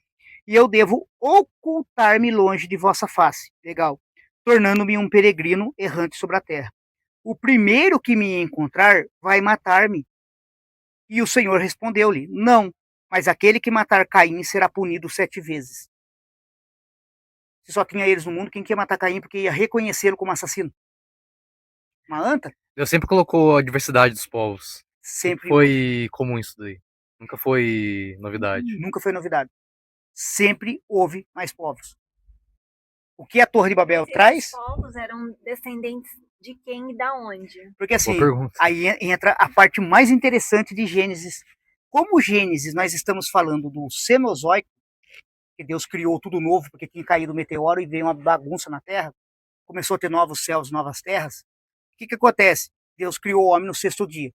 e eu devo ocultar-me longe de vossa face. Legal. Tornando-me um peregrino errante sobre a terra. O primeiro que me encontrar vai matar-me. E o Senhor respondeu-lhe, não, mas aquele que matar Caim será punido 7 vezes. Se só tinha eles no mundo, quem quer matar Caim porque ia reconhecê-lo como assassino? Uma anta? Deus sempre colocou a diversidade dos povos. Sempre Foi comum isso daí. Nunca foi novidade. Nunca foi novidade. Sempre houve mais povos. O que a Torre de Babel traz? Os povos eram descendentes de quem e da onde? Porque assim, Boa pergunta. aí entra a parte mais interessante de Gênesis. Como Gênesis nós estamos falando do Cenozoico, que Deus criou tudo novo, porque tinha caído o meteoro e veio uma bagunça na Terra, começou a ter novos céus, novas terras. O que acontece? Deus criou o homem no 6º dia.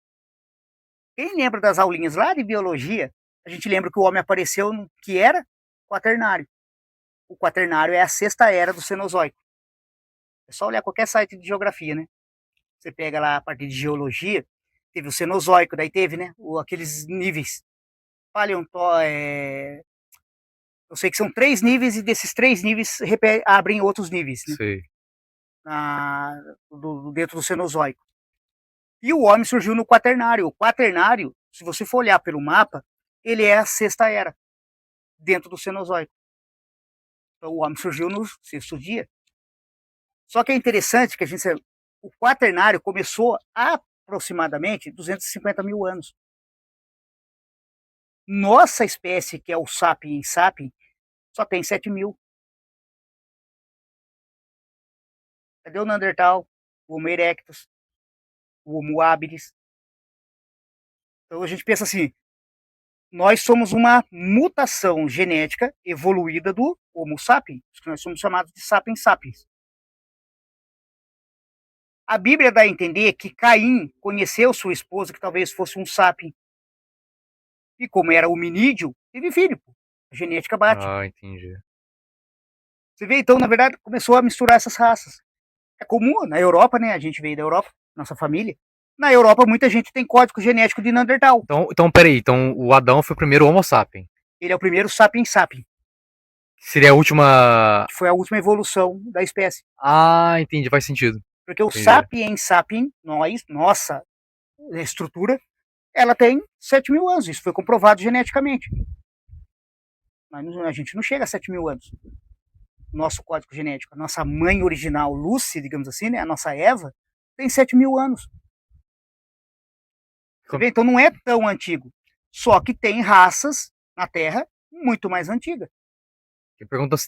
Quem lembra das aulinhas lá de biologia, a gente lembra que o homem apareceu no que era quaternário. O quaternário é a 6ª era do Cenozoico. É só olhar qualquer site de geografia, né? Você pega lá a parte de geologia, teve o Cenozoico, daí teve, né, aqueles níveis. Eu sei que são 3 níveis e desses 3 níveis abrem outros níveis, né? Sei. Dentro do Cenozoico. E o homem surgiu no quaternário. O quaternário, se você for olhar pelo mapa, ele é a 6ª era dentro do Cenozoico. Então o homem surgiu no 6º dia. Só que é interessante que o quaternário começou há aproximadamente 250 mil anos. Nossa espécie, que é o Sapiens sapiens, só tem 7 mil. Cadê o Neandertal, o Homo erectus, o Homo habilis? Então a gente pensa assim, nós somos uma mutação genética evoluída do Homo sapiens, que nós somos chamados de Sapiens sapiens. A Bíblia dá a entender que Caim conheceu sua esposa, que talvez fosse um sapiens. E como era hominídeo, teve filho. A genética bate. Ah, entendi. Você vê, então, na verdade, começou a misturar essas raças. É comum na Europa, né? A gente veio da Europa, nossa família. Na Europa, muita gente tem código genético de Neandertal. Então peraí. Então, o Adão foi o primeiro Homo sapiens. Ele é o primeiro Sapiens sapiens. Que seria a última... Que foi a última evolução da espécie. Ah, entendi. Faz sentido. Porque o Entendi. Sapiens sapiens, nossa estrutura, ela tem 7 mil anos. Isso foi comprovado geneticamente. Mas a gente não chega a 7 mil anos. Nosso código genético, a nossa mãe original, Lucy, digamos assim, né? A nossa Eva, tem 7 mil anos. Você vê? Então não é tão antigo. Só que tem raças na Terra muito mais antigas.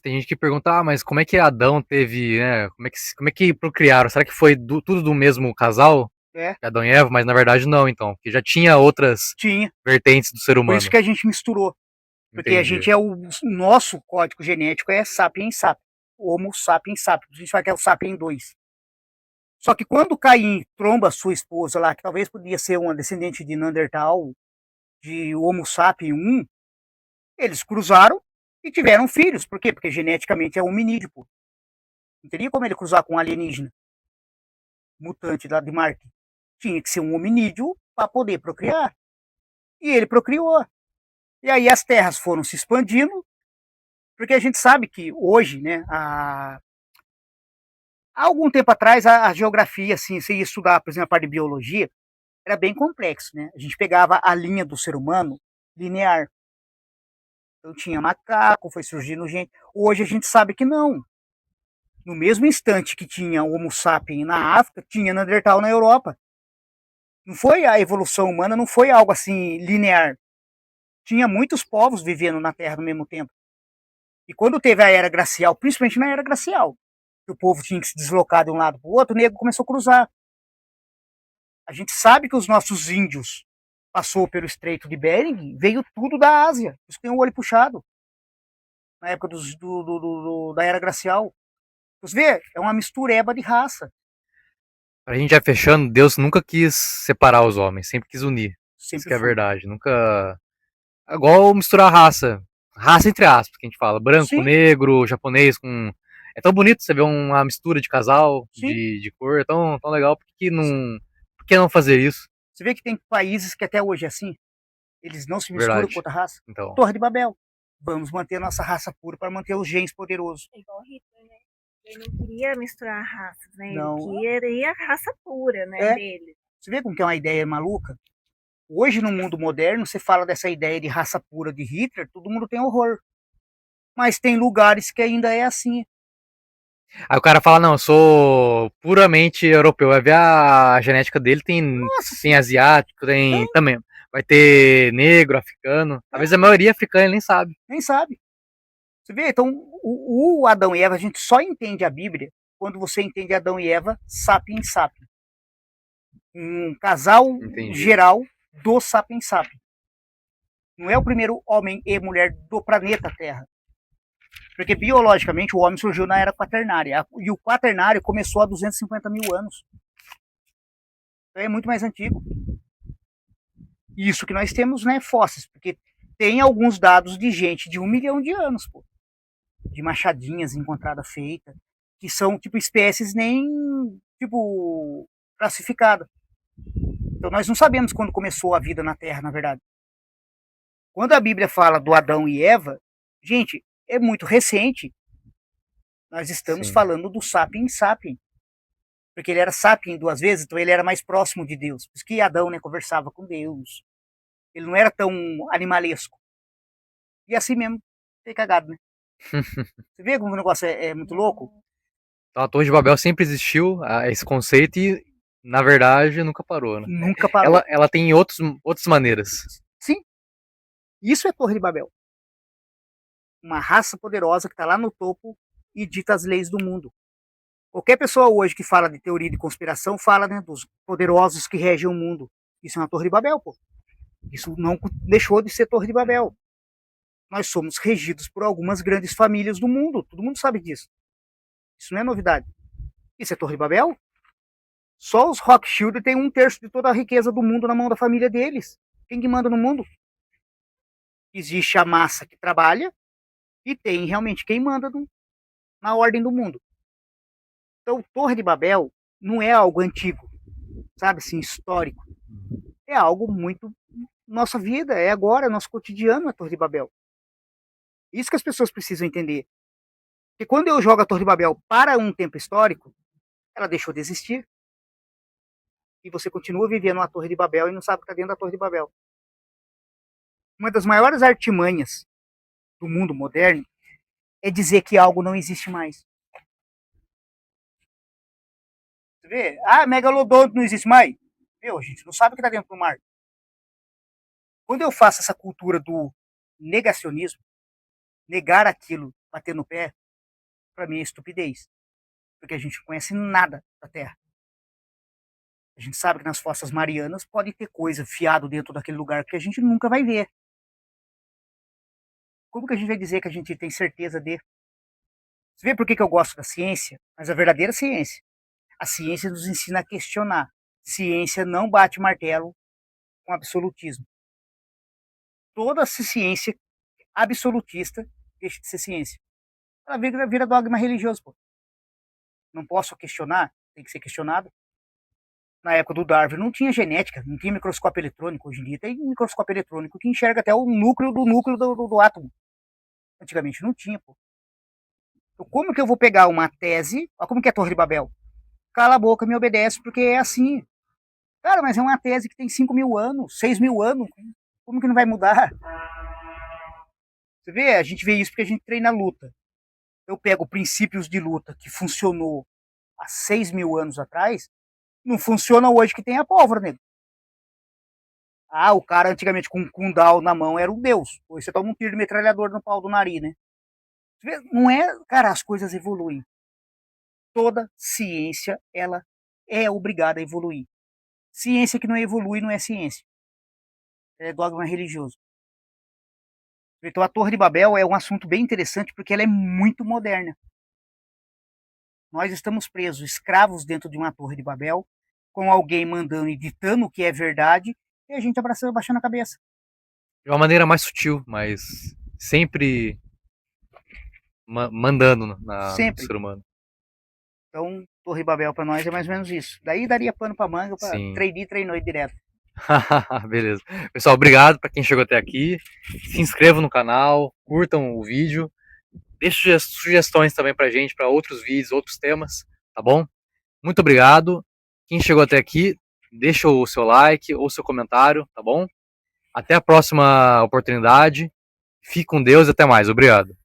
Tem gente que pergunta, mas como é que Adão teve, né? Como é que procriaram? Será que foi tudo do mesmo casal? É. Adão e Eva? Mas na verdade não, então. Porque já tinha outras vertentes do ser humano. Por isso que a gente misturou. Porque a gente o nosso código genético é Sapiens sapiens. Homo sapiens sapiens. A gente vai ter o Sapiens 2. Só que quando Caim tromba sua esposa lá, que talvez podia ser uma descendente de Neandertal, de Homo sapiens 1, eles cruzaram e tiveram filhos. Por quê? Porque geneticamente é hominídeo, pô. Não teria como ele cruzar com um alienígena mutante lá de Marte. Tinha que ser um hominídeo para poder procriar. E ele procriou. E aí as terras foram se expandindo, porque a gente sabe que hoje, né, há algum tempo atrás, a geografia, assim, você ia estudar, por exemplo, a parte de biologia, era bem complexo, né? A gente pegava a linha do ser humano linear. Então tinha macaco, foi surgindo gente. Hoje a gente sabe que não. No mesmo instante que tinha Homo sapiens na África, tinha Neandertal na Europa. Não foi a evolução humana, não foi algo assim linear. tinha muitos povos vivendo na Terra no mesmo tempo. E quando teve a Era Glacial, principalmente na Era Glacial, que o povo tinha que se deslocar de um lado para o outro, o negro começou a cruzar. A gente sabe que os nossos índios passou pelo Estreito de Bering, veio tudo da Ásia. Isso tem o olho puxado. Na época da Era Glacial. Você vê, é uma mistureba de raça. Pra gente já fechando, Deus nunca quis separar os homens, sempre quis unir. Isso Sempre que é foi. verdade. Nunca. É igual misturar raça. Raça entre aspas, que a gente fala. Branco, Sim. negro, japonês com. É tão bonito você ver uma mistura de casal, Sim. de cor, é tão legal. Por que não fazer isso? Você vê que tem países que até hoje é assim. Eles não se misturam Verdade. com outra raça. Então, Torre de Babel. Vamos manter a nossa raça pura para manter os genes poderosos. É igual Hitler, né? Ele não queria misturar raças, né? Não. Ele queria a raça pura, né, É. dele. Você vê como que é uma ideia maluca? Hoje, no mundo moderno, você fala dessa ideia de raça pura de Hitler, todo mundo tem horror. Mas tem lugares que ainda é assim. aí o cara fala, não, eu sou puramente europeu. Vai ver a genética dele, tem asiático, tem também. Vai ter negro, africano. Às vezes a maioria africana ele nem sabe. Nem sabe. Você vê? Então, o Adão e Eva, a gente só entende a Bíblia quando você entende Adão e Eva sapiens sapiens. Um casal Entendi. geral do sapiens sapiens. Não é o primeiro homem e mulher do planeta Terra. Porque biologicamente o homem surgiu na era quaternária. E o quaternário começou há 250 mil anos. Então é muito mais antigo. Isso que nós temos, né, fósseis. Porque tem alguns dados de gente de 1 milhão de anos, pô. De machadinhas encontradas feitas. Que são, tipo, espécies nem, tipo, classificadas. Então nós não sabemos quando começou a vida na Terra, na verdade. Quando a Bíblia fala do Adão e Eva, gente, é muito recente. Nós estamos Sim. falando do sapiens sapiens. Porque ele era sapien 2 vezes, então ele era mais próximo de Deus. Por isso que Adão, né, conversava com Deus. Ele não era tão animalesco. E assim mesmo, tem cagado, né? Você vê como o negócio é muito louco? Então a Torre de Babel sempre existiu, esse conceito, e na verdade nunca parou, né? Nunca parou. Ela tem outras maneiras. Sim. Isso é Torre de Babel. Uma raça poderosa que está lá no topo e dita as leis do mundo. Qualquer pessoa hoje que fala de teoria de conspiração fala, né, dos poderosos que regem o mundo. Isso é uma Torre de Babel, pô. Isso não deixou de ser Torre de Babel. Nós somos regidos por algumas grandes famílias do mundo. Todo mundo sabe disso. Isso não é novidade. Isso é Torre de Babel? Só os Rothschild têm 1/3 de toda a riqueza do mundo na mão da família deles. Quem que manda no mundo? Existe a massa que trabalha e tem realmente quem manda na ordem do mundo. Então, Torre de Babel não é algo antigo, sabe assim, histórico. É algo muito nossa vida, é agora, nosso cotidiano a Torre de Babel. Isso que as pessoas precisam entender. Porque quando eu jogo a Torre de Babel para um tempo histórico, ela deixou de existir. E você continua vivendo a Torre de Babel e não sabe o que está dentro da Torre de Babel. Uma das maiores artimanhas do mundo moderno é dizer que algo não existe mais. Você vê? Ah, megalodonto não existe mais. Meu, a gente não sabe o que está dentro do mar. Quando eu faço essa cultura do negacionismo, negar aquilo, bater no pé, para mim é estupidez. Porque a gente não conhece nada da Terra. A gente sabe que nas Fossas Marianas pode ter coisa fiado dentro daquele lugar que a gente nunca vai ver. Como que a gente vai dizer que a gente tem certeza de? Você vê por que eu gosto da ciência? Mas a verdadeira ciência. A ciência nos ensina a questionar. Ciência não bate martelo com absolutismo. Toda ciência absolutista deixa de ser ciência. Ela vira dogma religioso, pô. Não posso questionar, tem que ser questionado. Na época do Darwin não tinha genética, não tinha microscópio eletrônico. Hoje em dia tem microscópio eletrônico que enxerga até o núcleo do átomo. Antigamente não tinha, pô. Então, como que eu vou pegar uma tese? Olha como que é a Torre de Babel. Cala a boca, me obedece, porque é assim. Cara, mas é uma tese que tem 5 mil anos, 6 mil anos. Como que não vai mudar? Você vê, a gente vê isso porque a gente treina luta. Eu pego princípios de luta que funcionou há 6 mil anos atrás, não funciona hoje que tem a pólvora, nego. Ah, o cara antigamente com um Kundal na mão era um deus. Hoje você toma um tiro de metralhador no pau do nariz, né? Não é, cara, as coisas evoluem. Toda ciência, ela é obrigada a evoluir. Ciência que não evolui não é ciência. É dogma religioso. Então a Torre de Babel é um assunto bem interessante porque ela é muito moderna. Nós estamos presos, escravos dentro de uma Torre de Babel, com alguém mandando e ditando o que é verdade, e a gente abraçando, baixando a cabeça. De uma maneira mais sutil, mas sempre mandando no Sempre. ser humano. Então, Torre de Babel para nós é mais ou menos isso. Daí daria pano para manga para Sim. 3 dias, 3 noites direto. Beleza. Pessoal, obrigado para quem chegou até aqui. Se inscrevam no canal, curtam o vídeo. Deixe sugestões também pra gente, para outros vídeos, outros temas, tá bom? Muito obrigado. Quem chegou até aqui, deixa o seu like ou seu comentário, tá bom? Até a próxima oportunidade. Fique com Deus e até mais. Obrigado.